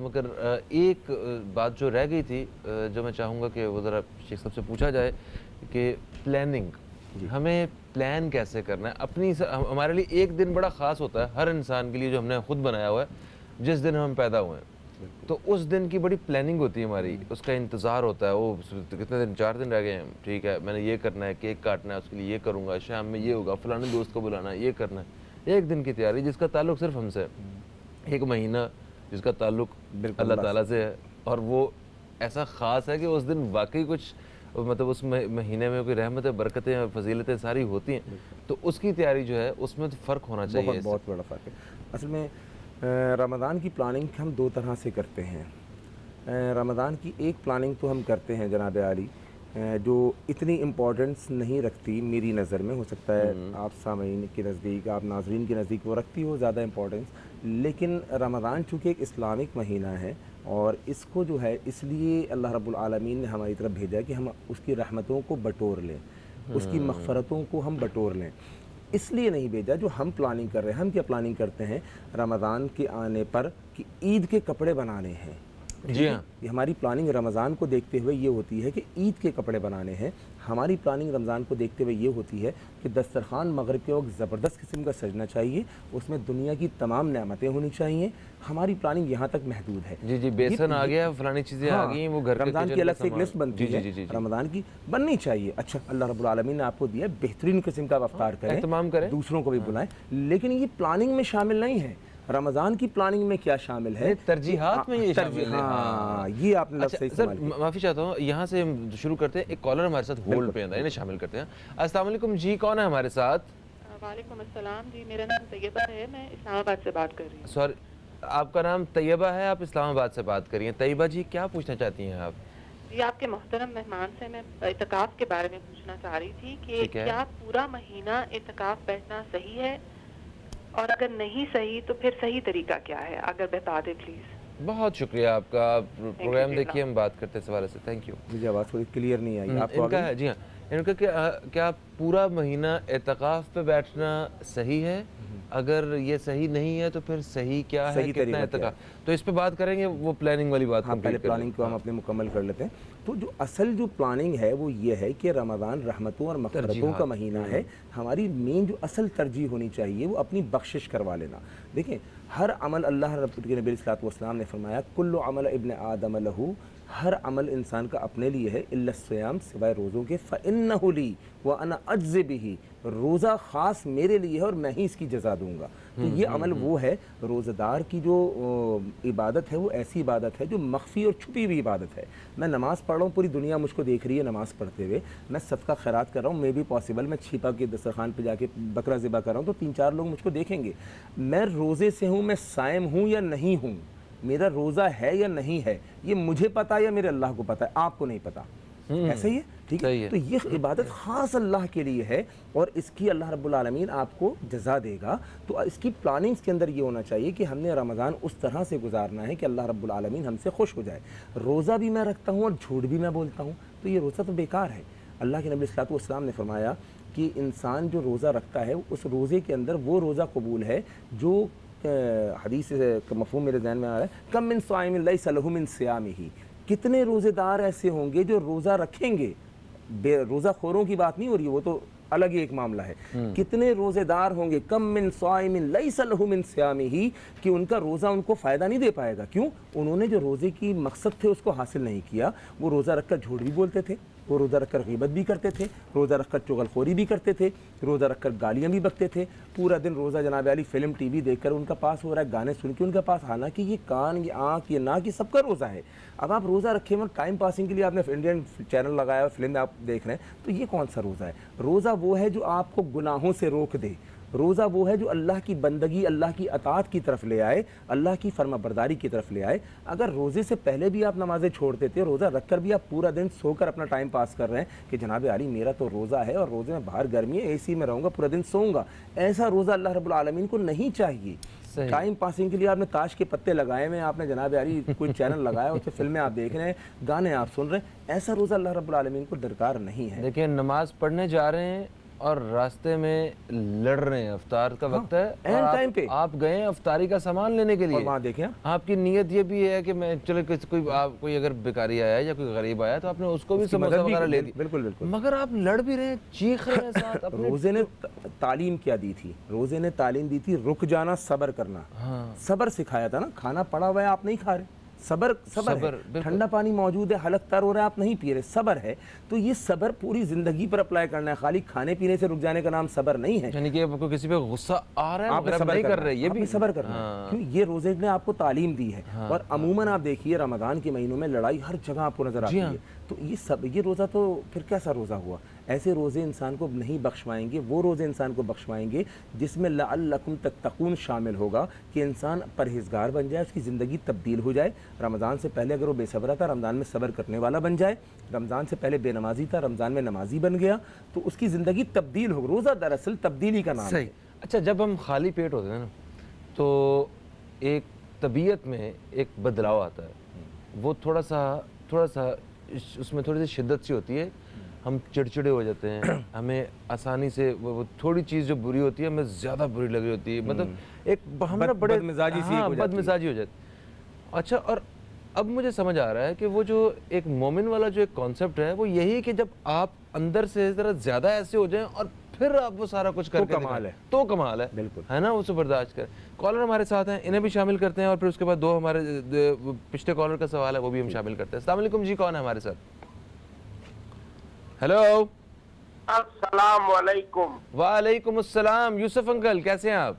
مگر ایک بات جو رہ گئی تھی جو میں چاہوں گا کہ وہ ذرا شیخ صاحب سے پوچھا جائے کہ پلاننگ، ہمیں پلان کیسے کرنا ہے اپنی. ہمارے لیے ایک دن بڑا خاص ہوتا ہے ہر انسان کے لیے جو ہم نے خود بنایا ہوا ہے، جس دن ہم پیدا ہوئے ہیں، تو اس دن کی بڑی پلاننگ ہوتی ہے ہماری، اس کا انتظار ہوتا ہے. وہ کتنے دن، 4 دن رہ گئے ہیں، ٹھیک ہے میں نے یہ کرنا ہے، کیک کاٹنا ہے، اس کے لیے یہ کروں گا، شام میں یہ ہوگا، فلانے دوست کو بلانا ہے، یہ کرنا ہے. ایک دن کی تیاری جس کا تعلق صرف ہم سے ہے، ایک مہینہ جس کا تعلق اللہ تعالیٰ سے ہے، اور وہ ایسا خاص ہے کہ اس دن واقعی کچھ مطلب اس مہینے میں کوئی رحمتیں، برکتیں اور فضیلتیں ساری ہوتی ہیں. تو اس کی تیاری جو ہے اس میں فرق ہونا چاہیے. بہت بڑا فرق ہے. اصل میں رمضان کی پلاننگ ہم 2 طرح سے کرتے ہیں. رمضان کی ایک پلاننگ تو ہم کرتے ہیں جناب عالی جو اتنی امپورٹنس نہیں رکھتی میری نظر میں، ہو سکتا ہے آپ سامعین کے نزدیک، آپ ناظرین کے نزدیک وہ رکھتی ہو زیادہ امپورٹنس، لیکن رمضان چونکہ ایک اسلامک مہینہ ہے اور اس کو جو ہے اس لیے اللہ رب العالمین نے ہماری طرف بھیجا کہ ہم اس کی رحمتوں کو بٹور لیں، اس کی مغفرتوں کو ہم بٹور لیں. اس لیے نہیں بھیجا جو ہم پلاننگ کر رہے ہیں. ہم کیا پلاننگ کرتے ہیں رمضان کے آنے پر کہ عید کے کپڑے بنانے ہیں. جی ہاں، یہ ہماری پلاننگ رمضان کو دیکھتے ہوئے یہ ہوتی ہے کہ عید کے کپڑے بنانے ہیں. ہماری پلاننگ رمضان کو دیکھتے ہوئے یہ ہوتی ہے کہ دسترخوان مغرب کے وقت زبردست قسم کا سجنا چاہیے، اس میں دنیا کی تمام نعمتیں ہونی چاہیے. ہماری پلاننگ یہاں تک محدود ہے. جی بیسن آ گیا، فلانی چیزیں آ گئی، وہ گھر رمضان کی الگ سے ایک لسٹ بنتی ہے، رمضان کی بننی چاہیے. اچھا اللہ رب العالمین نے آپ کو دیا بہترین قسم کا افطار کریں، اہتمام کریں، دوسروں کو بھی بلائیں، لیکن یہ پلاننگ میں شامل نہیں ہے. رمضان کی پلاننگ میں کیا شامل ہے، ترجیحات میں یہ شامل ہے. ہاں یہ آپ نے لفظ صحیح سر استعمال کیا. معافی چاہتا ہوں، یہاں سے شروع کرتے ہیں. ایک کالر ہمارے ساتھ ہولڈ پہ ہے، انہیں شامل کرتے ہیں. السلام علیکم جی، کون ہے ہمارے ساتھ؟ وعلیکم السلام جی، میرا نام طیبہ ہے، میں اسلام آباد سے بات کر رہی ہوں. سوری، آپ کا نام طیبہ ہے، آپ اسلام آباد سے بات کر رہی ہیں. طیبہ جی کیا پوچھنا چاہتی ہیں آپ؟ جی آپ کے محترم مہمان سے میں اعتکاف کے بارے میں پوچھنا چاہ رہی تھی کہ کیا پورا مہینہ اعتکاف بیٹھنا صحیح ہے، اور اگر نہیں صحیح تو پھر صحیح طریقہ کیا ہے، اگر بتا دیں پلیز. بہت شکریہ آپ کا. آپ پروگرام دیکھیے، ہم بات کرتے ہیں اس حوالے سے. Thank you. مجھے آواز تھوڑی کلیئر نہیں آئی آپ کو. ان کا ہے جی ہاں، ان کا کیا پورا مہینہ اعتکاف پہ بیٹھنا صحیح ہے؟ اگر یہ صحیح نہیں ہے تو پھر صحیح کیا ہے، کتنا اعتکاف؟ تو اس پہ بات کریں گے، وہ پلاننگ والی بات. ہاں پہلے پلاننگ کو ہم اپنے مکمل کر لیتے ہیں. تو جو اصل جو پلاننگ ہے وہ یہ ہے کہ رمضان رحمتوں اور مغفرتوں کا مہینہ ہے. ہماری مین جو اصل ترجیح ہونی چاہیے وہ اپنی بخشش کروا لینا. دیکھیں ہر عمل اللہ رب کے نبی صلی اللہ علیہ وسلم نے فرمایا کل عمل ابن آدم لہو، ہر عمل انسان کا اپنے لیے ہے الا الصیام، سوائے روزوں کے. فإنہ لی وأنا اجزی بہ، روزہ خاص میرے لیے ہے اور میں ہی اس کی جزا دوں گا. تو یہ عمل وہ ہے، روزہ دار کی جو عبادت ہے وہ ایسی عبادت ہے جو مخفی اور چھپی ہوئی عبادت ہے. میں نماز پڑھ رہا ہوں، پوری دنیا مجھ کو دیکھ رہی ہے نماز پڑھتے ہوئے، میں صدقہ خیرات کر رہا ہوں، میں بھی پاسبل میں چھپا کے دسترخوان پہ جا کے بکرا ذبح کر رہا ہوں تو 3-4 لوگ مجھ کو دیکھیں گے. میں روزے سے ہوں، میں صائم ہوں یا نہیں ہوں، میرا روزہ ہے یا نہیں ہے، یہ مجھے پتا یا میرے اللہ کو پتا ہے، آپ کو نہیں پتا. ایسا ہی ہے، ٹھیک ہے. تو یہ عبادت خاص اللہ کے لیے ہے اور اس کی اللہ رب العالمین آپ کو جزا دے گا. تو اس کی پلاننگز کے اندر یہ ہونا چاہیے کہ ہم نے رمضان اس طرح سے گزارنا ہے کہ اللہ رب العالمین ہم سے خوش ہو جائے. روزہ بھی میں رکھتا ہوں اور جھوٹ بھی میں بولتا ہوں تو یہ روزہ تو بیکار ہے. اللہ کے نبی صلی اللہ علیہ وسلم نے فرمایا کہ انسان جو روزہ رکھتا ہے اس روزے کے اندر وہ روزہ قبول ہے جو حدیث کا مفہوم میرے ذہن میں آ رہا ہے، کم من صائم لیس لہ من صیامہ، کتنے روزے دار ایسے ہوں گے جو روزہ رکھیں گے. بے روزہ خوروں کی بات نہیں ہو رہی ہے، وہ تو الگ ہی ایک معاملہ ہے. کتنے روزے دار ہوں گے کم من صائم لیس لہ من صیامہ، کہ ان کا روزہ ان کو فائدہ نہیں دے پائے گا. کیوں؟ انہوں نے جو روزے کی مقصد تھے اس کو حاصل نہیں کیا. وہ روزہ رکھ کر جھوٹ بھی بولتے تھے، وہ روزہ رکھ کر غیبت بھی کرتے تھے، روزہ رکھ کر چغل خوری بھی کرتے تھے، روزہ رکھ کر گالیاں بھی بکتے تھے. پورا دن روزہ جناب علی فلم ٹی وی دیکھ کر ان کا پاس ہو رہا ہے، گانے سن کے ان کا پاس، حالانکہ یہ کان، یہ آنکھ، یہ ناک، یہ سب کا روزہ ہے. اب آپ روزہ رکھے ہوئے ٹائم پاسنگ کے لیے آپ نے انڈین چینل لگایا، فلم میں آپ دیکھ رہے ہیں، تو یہ کون سا روزہ ہے؟ روزہ وہ ہے جو آپ کو گناہوں سے روک دے. روزہ وہ ہے جو اللہ کی بندگی، اللہ کی اطاعت کی طرف لے آئے، اللہ کی فرما برداری کی طرف لے آئے. اگر روزے سے پہلے بھی آپ نمازیں چھوڑتے تھے، روزہ رکھ کر بھی آپ پورا دن سو کر اپنا ٹائم پاس کر رہے ہیں کہ جناب علی میرا تو روزہ ہے اور روزے میں باہر گرمی ہے، اے سی میں رہوں گا، پورا دن سوؤں گا، ایسا روزہ اللہ رب العالمین کو نہیں چاہیے. ٹائم پاسنگ کے لیے آپ نے تاش کے پتے لگائے ہوئے، آپ نے جناب علی کوئی چینل لگایا، اس سے فلمیں آپ دیکھ رہے ہیں، گانے آپ سن رہے ہیں، ایسا روزہ اللہ رب العالمین کو درکار نہیں ہے. دیکھیں نماز پڑھنے جا رہے ہیں اور راستے میں لڑ رہے ہیں، افطار کا وقت ہے اور آپ گئے ہیں افطاری کا سامان لینے کے لیے، وہاں دیکھیں آپ کی نیت یہ بھی ہے کہ میں چلے کوئی اگر بیکاری آیا یا کوئی غریب آیا تو آپ نے اس کو بھی سموسہ وغیرہ لے دی. بالکل بالکل. مگر آپ لڑ بھی رہے ہیں، چیخ رہے ہیں ساتھ. روزے نے تعلیم کیا دی تھی؟ روزے نے تعلیم دی تھی رک جانا، صبر کرنا. صبر سکھایا تھا نا. کھانا پڑا ہوا ہے آپ نہیں کھا رہے، صبر ہے. ٹھنڈا پانی موجود ہے، حلق تر ہو رہا ہے، آپ نہیں پی رہے، صبر ہے. تو یہ صبر پوری زندگی پر اپلائی کرنا ہے، خالی کھانے پینے سے رک جانے کا نام صبر نہیں ہے. یعنی کہ آپ کو کسی پہ غصہ آ رہا ہے، آپ صبر نہیں کر رہے، یہ بھی صبر کرنا ہے. کیوں؟ یہ روزے نے آپ کو تعلیم دی ہے. اور عموماً آپ دیکھیے رمضان کے مہینوں میں لڑائی ہر جگہ آپ کو نظر آتی ہے. تو یہ روزہ تو پھر کیسا روزہ ہوا؟ ایسے روزے انسان کو نہیں بخشوائیں گے. وہ روزے انسان کو بخشوائیں گے جس میں لعلکم تتقون شامل ہوگا، کہ انسان پرہیزگار بن جائے، اس کی زندگی تبدیل ہو جائے. رمضان سے پہلے اگر وہ بے صبر تھا، رمضان میں صبر کرنے والا بن جائے. رمضان سے پہلے بے نمازی تھا، رمضان میں نمازی بن گیا، تو اس کی زندگی تبدیل ہو. روزہ دراصل تبدیلی کا نام ہے. اچھا، جب ہم خالی پیٹ ہوتے ہیں نا تو ایک طبیعت میں ایک بدلاؤ آتا ہے. وہ تھوڑا سا اس میں تھوڑی سی شدت سی ہوتی ہے. ہم چڑچڑے ہو جاتے ہیں، ہمیں آسانی سے وہ تھوڑی چیز جو بری ہوتی ہے ہمیں زیادہ بری لگ رہی ہوتی ہے. مطلب ایک ہم نا بڑے بدمزاجی ہو جاتی. اچھا، اور اب مجھے سمجھ آ رہا ہے کہ وہ جو ایک مومن والا جو ایک کانسیپٹ ہے وہ یہی کہ جب آپ اندر سے ذرا زیادہ ایسے ہو جائیں اور پھر آپ وہ سارا کچھ کر کے تو کمال ہے. بالکل ہے نا، اسے برداشت کریں. کالر ہمارے ساتھ ہیں، انہیں بھی شامل کرتے ہیں اور پھر اس کے بعد دو ہمارے پچھلے کالر کا سوال ہے وہ بھی ہم شامل کرتے ہیں. السلام علیکم جی، کون ہے ہمارے ساتھ؟ ہیلو. السلام علیکم. وعلیکم السلام. یوسف انکل کیسے ہیں آپ؟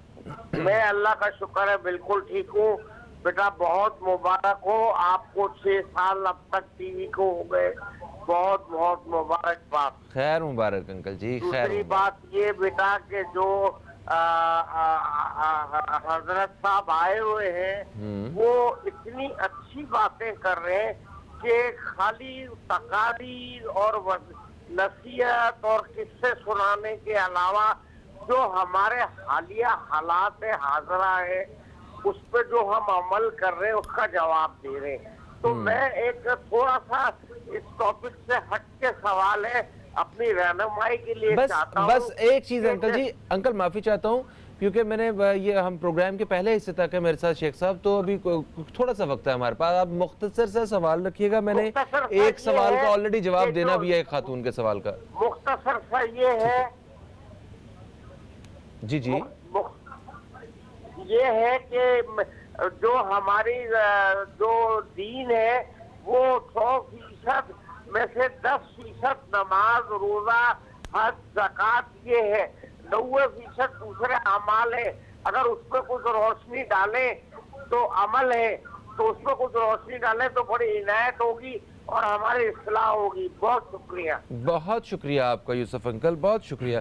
میں اللہ کا شکر ہے بالکل ٹھیک ہوں بیٹا. بہت مبارک ہو آپ کو, 6 سال اب تک ٹی وی کو ہو گئے, بہت بہت مبارکباد. خیر مبارک انکل جی, خیر دوسری مبارک. بات یہ بیٹا کہ جو حضرت صاحب آئے ہوئے ہیں وہ اتنی اچھی باتیں کر رہے ہیں کہ خالی تقاریر اور نصیحت اور قصے سنانے کے علاوہ جو ہمارے حالیہ حالات حاضرہ ہے اس پہ جو ہم عمل کر رہے ہیں اس کا جواب دے رہے ہیں. تو میں ایک تھوڑا سا اس ٹاپک سے ہٹ کے سوال ہے اپنی رہنمائی کے لیے چاہتا ہوں. بس ایک چیز انکل جی, انکل معافی چاہتا ہوں کیونکہ میں نے یہ ہم پروگرام کے پہلے حصے تک ہے میرے ساتھ شیخ صاحب, تو ابھی تھوڑا سا وقت ہے ہمارے پاس. آپ مختصر سا سوال رکھیے گا, میں نے ایک سوال کا آلریڈی جواب دینا بھی ہے ایک خاتون کے سوال کا. مختصر سا یہ ہے جی جی یہ ہے کہ جو ہماری جو دین ہے وہ 100% میں سے 10% نماز, روزہ, حج, زکوٰۃ یہ ہے, 90% دوسرے اعمال ہے. اگر اس پہ کچھ روشنی ڈالیں تو عمل ہے, تو اس پہ کچھ روشنی ڈالیں تو بڑی عنایت ہوگی اور ہماری اصلاح ہوگی. بہت شکریہ. بہت شکریہ آپ کا یوسف انکل, بہت شکریہ.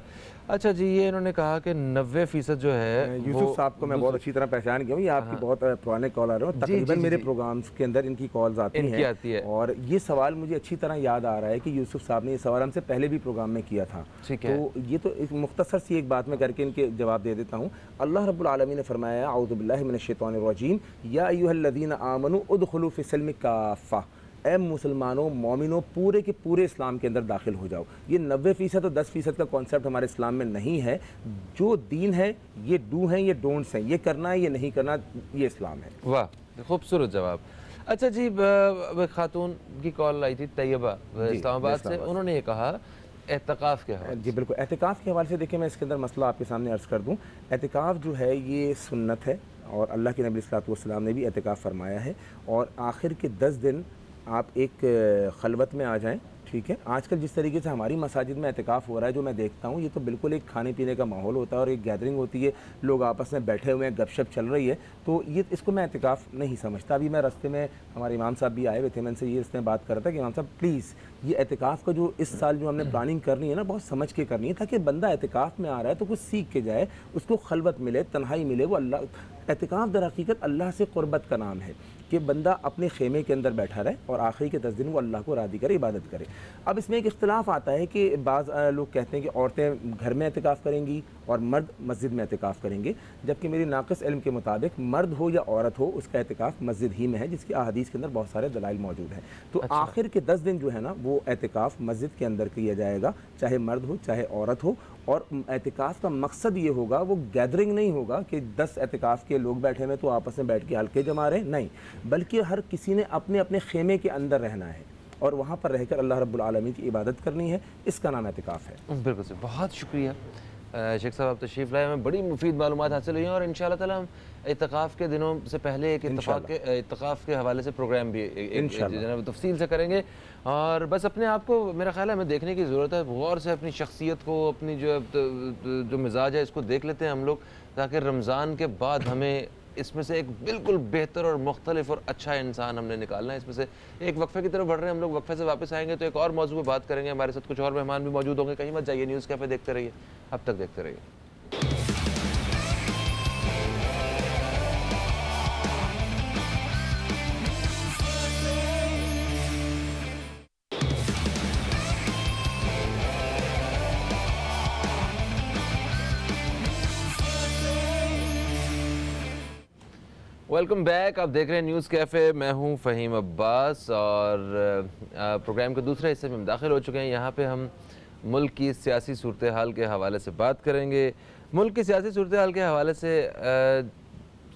اچھا جی, یہ انہوں نے کہا کہ 90% جو ہے یوسف صاحب کو میں بہت اچھی طرح پہچان گیا ہوں, یہ آپ کی بہت پرانے کال آ رہے ہیں, تقریباً میرے پروگرامز کے اندر ان کی کالز آتی ہیں, اور یہ سوال مجھے اچھی طرح یاد آ رہا ہے کہ یوسف صاحب نے یہ سوال ہم سے پہلے بھی پروگرام میں کیا تھا. تو یہ تو ایک مختصر سی ایک بات میں کر کے ان کے جواب دے دیتا ہوں. اللہ رب العالمین نے فرمایا اعوذ باللہ من الشیطان الرجیم یا ایھا الذین آمنوا ادخلوا فی السلم کافہ, اے مسلمانوں مومنوں پورے کے پورے اسلام کے اندر داخل ہو جاؤ. یہ 90% اور 10% کا کانسیپٹ ہمارے اسلام میں نہیں ہے. جو دین ہے یہ ڈو ہیں, یہ ڈونٹس ہیں, یہ کرنا ہے یہ نہیں کرنا, یہ اسلام ہے. واہ, خوبصورت جواب. اچھا جی, خاتون کی کال آئی تھی طیبہ اسلام آباد سے, انہوں نے یہ کہا اعتکاف کے حوالے. جی بالکل, اعتکاف کے حوالے سے دیکھیں میں اس کے اندر مسئلہ آپ کے سامنے عرض کر دوں. اعتکاف جو ہے یہ سنت ہے, اور اللہ کے نبی صلی اللہ علیہ وسلم نے بھی اعتکاف فرمایا ہے. اور آخر کے 10 دن آپ ایک خلوت میں آ جائیں, ٹھیک ہے. آج کل جس طریقے سے ہماری مساجد میں اعتکاف ہو رہا ہے جو میں دیکھتا ہوں, یہ تو بالکل ایک کھانے پینے کا ماحول ہوتا ہے اور ایک گیدرنگ ہوتی ہے, لوگ آپس میں بیٹھے ہوئے ہیں, گپ شپ چل رہی ہے, تو یہ اس کو میں اعتکاف نہیں سمجھتا. ابھی میں راستے میں ہمارے امام صاحب بھی آئے ہوئے تھے, میں ان سے یہ اس میں بات کر رہا تھا کہ امام صاحب پلیز یہ اعتکاف کا جو اس سال جو ہم نے پلاننگ کرنی ہے نا, بہت سمجھ کے کرنی ہے, تاکہ بندہ اعتکاف میں آ رہا ہے تو کچھ سیکھ کے جائے, اس کو خلوت ملے, تنہائی ملے. وہ اللہ اعتکاف در حقیقت اللہ سے قربت کا نام ہے کہ بندہ اپنے خیمے کے اندر بیٹھا رہے اور آخری کے 10 دن وہ اللہ کو راضی کرے, عبادت کرے. اب اس میں ایک اختلاف آتا ہے کہ بعض لوگ کہتے ہیں کہ عورتیں گھر میں اعتکاف کریں گی اور مرد مسجد میں اعتکاف کریں گے, جبکہ میری ناقص علم کے مطابق مرد ہو یا عورت ہو اس کا اعتکاف مسجد ہی میں ہے, جس کی احادیث کے اندر بہت سارے دلائل موجود ہیں. تو آخر کے 10 دن جو ہے نا وہ اعتکاف مسجد کے اندر کیا جائے گا, چاہے مرد ہو چاہے عورت ہو. اور اعتکاف کا مقصد یہ ہوگا, وہ گیدرنگ نہیں ہوگا کہ 10 اعتکاف کے لوگ بیٹھے ہوئے تو آپس میں بیٹھ کے حلقے جما رہے ہیں, نہیں, بلکہ ہر کسی نے اپنے اپنے خیمے کے اندر رہنا ہے اور وہاں پر رہ کر اللہ رب العالمین کی عبادت کرنی ہے. اس کا نام اعتکاف ہے. بالکل سے, بہت شکریہ شیخ صاحب, آپ تشریف لائے, ہمیں بڑی مفید معلومات حاصل ہوئی ہیں, اور انشاءاللہ تعالی ہم اعتکاف کے دنوں سے پہلے ایک اعتکاف کے حوالے سے پروگرام بھی جناب تفصیل سے کریں گے. اور بس اپنے آپ کو میرا خیال ہے ہمیں دیکھنے کی ضرورت ہے, غور سے اپنی شخصیت کو, اپنی جو مزاج ہے اس کو دیکھ لیتے ہیں ہم لوگ, تاکہ رمضان کے بعد ہمیں اس میں سے ایک بالکل بہتر اور مختلف اور اچھا انسان ہم نے نکالنا ہے. اس میں سے ایک وقفے کی طرف بڑھ رہے ہیں ہم لوگ, وقفے سے واپس آئیں گے تو ایک اور موضوع پہ بات کریں گے. ہمارے ساتھ کچھ اور مہمان بھی موجود ہوں گے, کہیں مت جائیے, نیوز کیفے دیکھتے رہیے, اب تک دیکھتے رہیے. ویلکم بیک, آپ دیکھ رہے ہیں نیوز کیفے, میں ہوں فہیم عباس, اور پروگرام کے دوسرے حصے میں ہم داخل ہو چکے ہیں. یہاں پہ ہم ملک کی سیاسی صورتحال کے حوالے سے بات کریں گے. ملک کی سیاسی صورتحال کے حوالے سے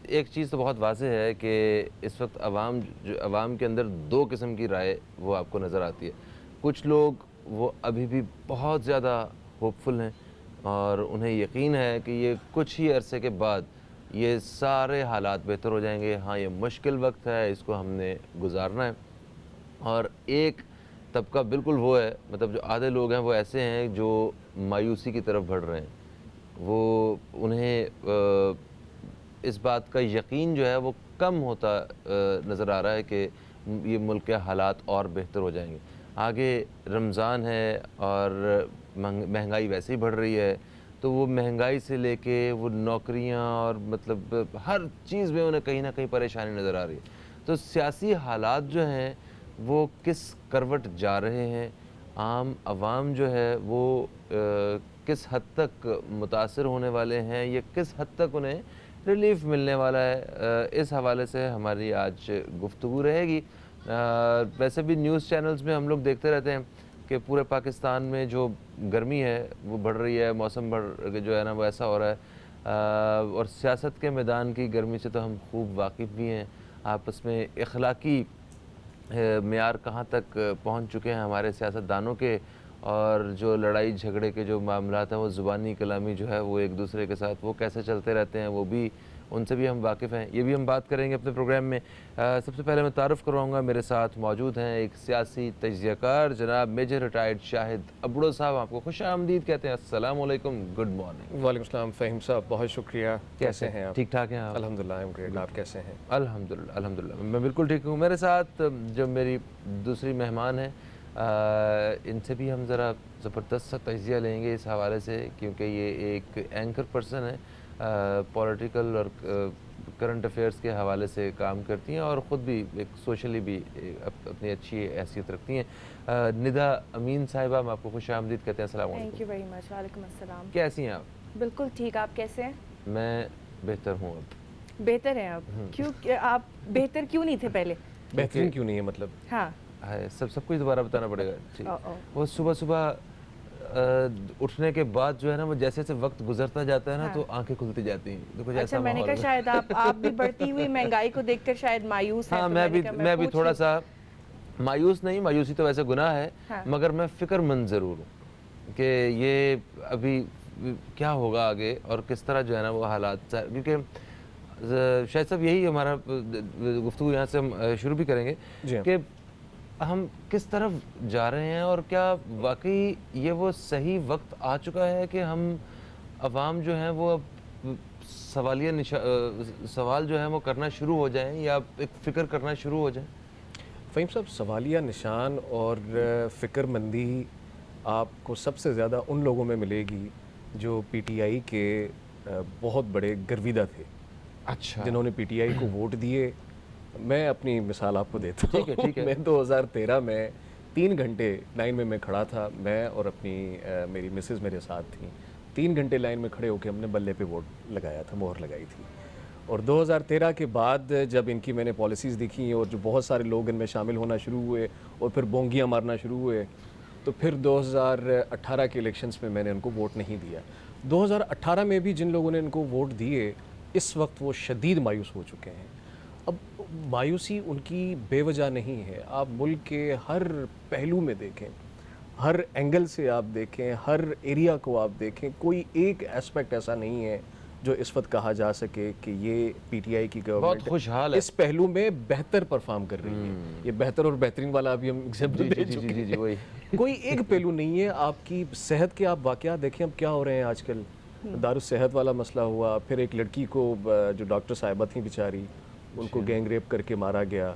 ایک چیز تو بہت واضح ہے کہ اس وقت عوام کے اندر 2 قسم کی رائے وہ آپ کو نظر آتی ہے. کچھ لوگ وہ ابھی بھی بہت زیادہ ہوپفل ہیں اور انہیں یقین ہے کہ یہ کچھ ہی عرصے کے بعد یہ سارے حالات بہتر ہو جائیں گے. ہاں, یہ مشکل وقت ہے, اس کو ہم نے گزارنا ہے. اور ایک طبقہ بالکل وہ ہے, مطلب جو آدھے لوگ ہیں وہ ایسے ہیں جو مایوسی کی طرف بڑھ رہے ہیں. وہ انہیں اس بات کا یقین جو ہے وہ کم ہوتا نظر آ رہا ہے کہ یہ ملک کے حالات اور بہتر ہو جائیں گے. آگے رمضان ہے اور مہنگائی ویسے ہی بڑھ رہی ہے, تو وہ مہنگائی سے لے کے وہ نوکریاں اور مطلب ہر چیز میں انہیں کہیں نہ کہیں پریشانی نظر آ رہی ہے. تو سیاسی حالات جو ہیں وہ کس کروٹ جا رہے ہیں, عام عوام جو ہے وہ کس حد تک متاثر ہونے والے ہیں, یا کس حد تک انہیں ریلیف ملنے والا ہے, اس حوالے سے ہماری آج گفتگو رہے گی. ویسے بھی نیوز چینلز میں ہم لوگ دیکھتے رہتے ہیں کہ پورے پاکستان میں جو گرمی ہے وہ بڑھ رہی ہے, موسم جو ہے نا وہ ایسا ہو رہا ہے, اور سیاست کے میدان کی گرمی سے تو ہم خوب واقف بھی ہیں. آپس میں اخلاقی معیار کہاں تک پہنچ چکے ہیں ہمارے سیاستدانوں کے, اور جو لڑائی جھگڑے کے جو معاملات ہیں وہ زبانی کلامی جو ہے وہ ایک دوسرے کے ساتھ وہ کیسے چلتے رہتے ہیں, وہ بھی ان سے بھی ہم واقف ہیں. یہ بھی ہم بات کریں گے اپنے پروگرام میں. سب سے پہلے میں تعارف کرواؤں گا, میرے ساتھ موجود ہیں ایک سیاسی تجزیہ کار جناب میجر ریٹائرڈ شاہد ابڑو صاحب. آپ کو خوش آمدید کہتے ہیں. السلام علیکم, گڈ مارننگ. وعلیکم السلام فہیم صاحب, بہت شکریہ. کیسے ہیں آپ؟ ٹھیک ٹھاک ہیں آپ؟ الحمدللہ آئی ایم گریٹ. آپ کیسے ہیں؟ الحمدللہ الحمدللہ میں بالکل ٹھیک ہوں. میرے ساتھ جو میری دوسری مہمان ہیں ان سے بھی ہم ذرا زبردست سا تجزیہ لیں گے اس حوالے سے, کیونکہ یہ ایک اینکر پرسن ہے, پولیٹیکل اور کرنٹ افیئرس کے حوالے سے کام کرتی ہیں, اور خود بھی ایک سوشلی بھی اپنی اچھی حیثیت رکھتی ہیں. ندا امین صاحبہ, ہم آپ کو خوش آمدید کہتے ہیں. السلام علیکم. Thank you very much. وعلیکم السلام. کیسی ہیں آپ؟ بالکل ٹھیک. آپ کیسے ہیں؟ میں بہتر ہوں. اب بہتر ہیں آپ؟ کیوں آپ بہتر کیوں نہیں تھے پہلے؟ بہترین کیوں نہیں ہے مطلب؟ ہاں سب کچھ دوبارہ بتانا پڑے گا. وہ صبح اٹھنے کے بعد جو ہے نا وہ جیسے جیسے وقت گزرتا جاتا ہے نا تو آنکھیں کھلتی جاتی ہیں. اچھا, میں نے کہا شاید آپ بھی بڑھتی ہوئی مہنگائی کو دیکھ کر شاید مایوس ہیں. ہاں, میں بھی تھوڑا سا مایوس نہیں, مایوسی تو ویسے گناہ ہے, مگر میں فکر مند ضرور ہوں کہ یہ ابھی کیا ہوگا آگے اور کس طرح جو ہے نا وہ حالات, کیونکہ شاید صاحب یہی ہمارا گفتگو یہاں سے ہم شروع بھی کریں گے کہ ہم کس طرف جا رہے ہیں, اور کیا واقعی یہ وہ صحیح وقت آ چکا ہے کہ ہم عوام جو ہیں وہ اب سوال جو ہے وہ کرنا شروع ہو جائیں, یا ایک فکر کرنا شروع ہو جائیں. فہیم صاحب, سوالیہ نشان اور فکر مندی آپ کو سب سے زیادہ ان لوگوں میں ملے گی جو پی ٹی آئی کے بہت بڑے گرویدہ تھے. اچھا, جنہوں نے پی ٹی آئی کو ووٹ دیے. میں اپنی مثال آپ کو دیتا ہوں. میں 2013 میں 3 گھنٹے لائن میں کھڑا تھا, میں اور اپنی میری مسز میرے ساتھ تھیں. 3 گھنٹے لائن میں کھڑے ہو کے ہم نے بلے پہ ووٹ لگایا تھا, مہر لگائی تھی. اور 2013 کے بعد جب ان کی میں نے پالیسیز دیکھی اور جو بہت سارے لوگ ان میں شامل ہونا شروع ہوئے اور پھر بونگیاں مارنا شروع ہوئے, تو پھر 2018 کے الیکشنز میں نے ان کو ووٹ نہیں دیا. 2018 میں بھی جن لوگوں نے ان کو ووٹ دیے اس وقت وہ شدید مایوس ہو چکے ہیں. اب مایوسی ان کی بے وجہ نہیں ہے. آپ ملک کے ہر پہلو میں دیکھیں, ہر اینگل سے آپ دیکھیں, ہر ایریا کو آپ دیکھیں, کوئی ایک ایسپیکٹ ایسا نہیں ہے جو اس وقت کہا جا سکے کہ یہ پی ٹی آئی کی گورنمنٹ اس پہلو میں بہتر پرفارم کر رہی ہے. یہ بہتر اور بہترین والا ابھی ہم ایگزامپل دے چکے ہیں. کوئی ایک پہلو نہیں ہے. آپ کی صحت کے آپ واقعات دیکھیں اب کیا ہو رہے ہیں آج کل. دارالصحت والا مسئلہ ہوا, پھر ایک لڑکی کو جو ڈاکٹر صاحبہ تھیں بیچاری, ان کو گینگ ریپ کر کے مارا گیا.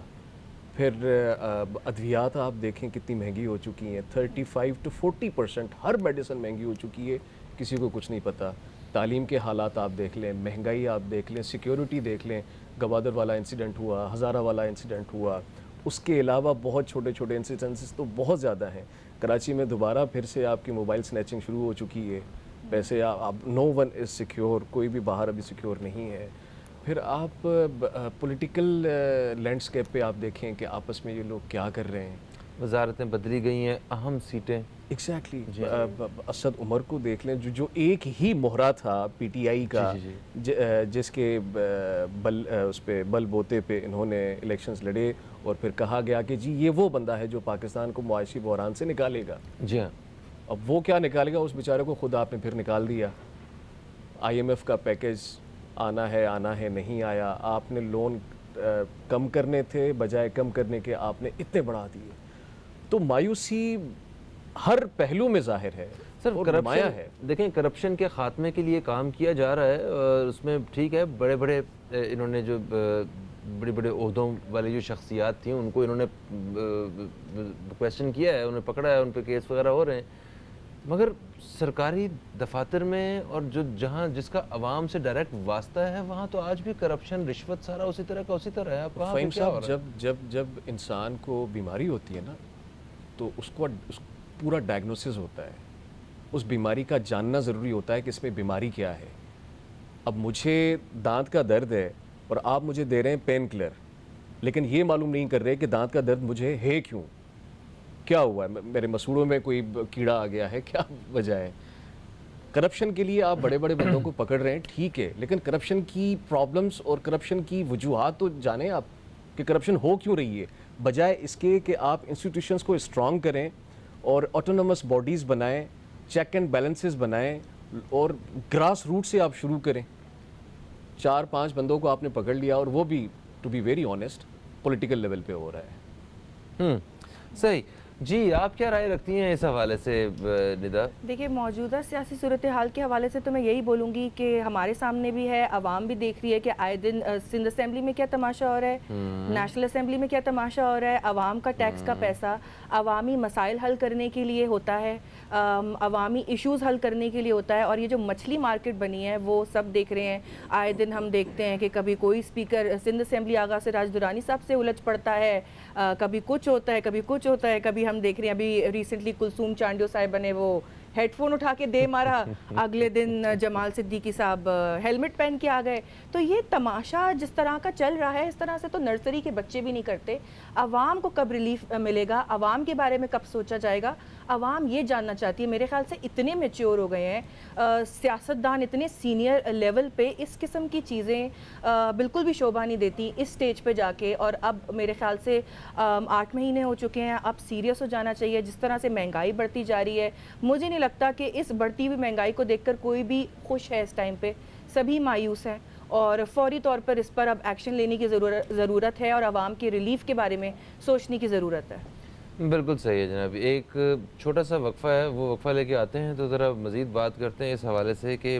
پھر ادویات آپ دیکھیں کتنی مہنگی ہو چکی ہیں. 35 to 40% ہر میڈیسن مہنگی ہو چکی ہے, کسی کو کچھ نہیں پتہ. تعلیم کے حالات آپ دیکھ لیں, مہنگائی آپ دیکھ لیں, سیکیورٹی دیکھ لیں. گوادر والا انسیڈنٹ ہوا, ہزارہ والا انسیڈنٹ ہوا, اس کے علاوہ بہت چھوٹے چھوٹے انسیڈنٹس تو بہت زیادہ ہیں. کراچی میں دوبارہ پھر سے آپ کی موبائل سنیچنگ شروع ہو چکی ہے. ویسے آپ نو ون از سیکیور, کوئی بھی باہر ابھی سیکیور نہیں ہے. پھر آپ پولیٹیکل لینڈسکیپ پہ آپ دیکھیں کہ آپس میں یہ لوگ کیا کر رہے ہیں. وزارتیں بدلی گئی ہیں, اہم سیٹیں. ایگزیکٹلی. اسد عمر کو دیکھ لیں, جو ایک ہی مہرا تھا پی ٹی آئی کا, جس کے اس پہ بل بوتے پہ انہوں نے الیکشنز لڑے, اور پھر کہا گیا کہ جی یہ وہ بندہ ہے جو پاکستان کو معاشی بحران سے نکالے گا. جی ہاں. اب وہ کیا نکالے گا, اس بیچارے کو خود آپ نے پھر نکال دیا. آئی ایم ایف کا پیکیج آنا ہے نہیں آیا. آپ نے لون کم کرنے تھے, بجائے کم کرنے کے آپ نے اتنے بڑھا دیے. تو مایوسی ہر پہلو میں ظاہر ہے سر. اور نمایاں ہے. دیکھیں کرپشن کے خاتمے کے لیے کام کیا جا رہا ہے اور اس میں ٹھیک ہے بڑے بڑے انہوں نے جو بڑے بڑے عہدوں والی جو شخصیات تھیں ان کو انہوں نے کویسچن کیا ہے, انہوں نے پکڑا ہے, ان پہ کیس وغیرہ ہو رہے ہیں, مگر سرکاری دفاتر میں اور جہاں جس کا عوام سے ڈائریکٹ واسطہ ہے وہاں تو آج بھی کرپشن رشوت سارا اسی طرح کا اسی طرح ہے. آپ کہاں فہیم صاحب جب انسان کو بیماری ہوتی ہے نا تو اس کو پورا ڈائگنوسس ہوتا ہے, اس بیماری کا جاننا ضروری ہوتا ہے کہ اس میں بیماری کیا ہے. اب مجھے دانت کا درد ہے اور آپ مجھے دے رہے ہیں پین کلر, لیکن یہ معلوم نہیں کر رہے کہ دانت کا درد مجھے ہے کیوں, کیا ہوا ہے, میرے مسوڑوں میں کوئی کیڑا آ گیا ہے, کیا وجہ ہے. کرپشن کے لیے آپ بڑے بڑے بندوں کو پکڑ رہے ہیں ٹھیک ہے, لیکن کرپشن کی پرابلمز اور کرپشن کی وجوہات تو جانیں آپ کہ کرپشن ہو کیوں رہی ہے, بجائے اس کے کہ آپ انسٹیٹیوشنز کو اسٹرانگ کریں اور آٹونومس باڈیز بنائیں, چیک اینڈ بیلنسز بنائیں اور گراس روٹ سے آپ شروع کریں. 4-5 بندوں کو آپ نے پکڑ لیا اور وہ بھی to be very honest political level پہ ہو رہا ہے. صحیح. جی آپ کیا رائے رکھتی ہیں اس حوالے سے ندا؟ دیکھیے موجودہ سیاسی صورتحال کے حوالے سے تو میں یہی بولوں گی کہ ہمارے سامنے بھی ہے, عوام بھی دیکھ رہی ہے کہ آئے دن سندھ اسمبلی میں کیا تماشا ہو رہا ہے, نیشنل اسمبلی میں کیا تماشا ہو رہا ہے. عوام کا ٹیکس کا پیسہ عوامی مسائل حل کرنے کے لیے ہوتا ہے, عوامی ایشوز حل کرنے کے لیے ہوتا ہے, اور یہ جو مچھلی مارکیٹ بنی ہے وہ سب دیکھ رہے ہیں. آئے دن ہم دیکھتے ہیں کہ کبھی کوئی اسپیکر سندھ اسمبلی آغا سے راج دورانی صاحب سے الجھ پڑتا ہے, کبھی کچھ ہوتا ہے کبھی کچھ ہوتا ہے. کبھی ہم دیکھ رہے ہیں ابھی ریسنٹلی کلثوم چانڈیو صاحبہ نے وہ ہیڈ فون اٹھا کے دے مارا, اگلے دن جمال صدیقی صاحب ہیلمٹ پہن کے آ گئے. تو یہ تماشا جس طرح کا چل رہا ہے اس طرح سے تو نرسری کے بچے بھی نہیں کرتے. عوام کو کب ریلیف ملے گا, عوام کے بارے میں کب سوچا جائے گا, عوام یہ جاننا چاہتی ہے. میرے خیال سے اتنے میچور ہو گئے ہیں سیاستدان, اتنے سینئر لیول پہ اس قسم کی چیزیں بالکل بھی شوبھا نہیں دیتی اس سٹیج پہ جا کے. اور اب میرے خیال سے 8 مہینے ہو چکے ہیں, اب سیریس ہو جانا چاہیے. جس طرح سے مہنگائی بڑھتی جا رہی ہے, مجھے نہیں لگتا کہ اس بڑھتی ہوئی مہنگائی کو دیکھ کر کوئی بھی خوش ہے. اس ٹائم پہ سبھی مایوس ہیں اور فوری طور پر اس پر اب ایکشن لینے کی ضرورت ہے اور عوام کے ریلیف کے بارے میں سوچنے کی ضرورت ہے. بالکل صحیح ہے جناب. ایک چھوٹا سا وقفہ ہے, وہ وقفہ لے کے آتے ہیں تو ذرا مزید بات کرتے ہیں اس حوالے سے کہ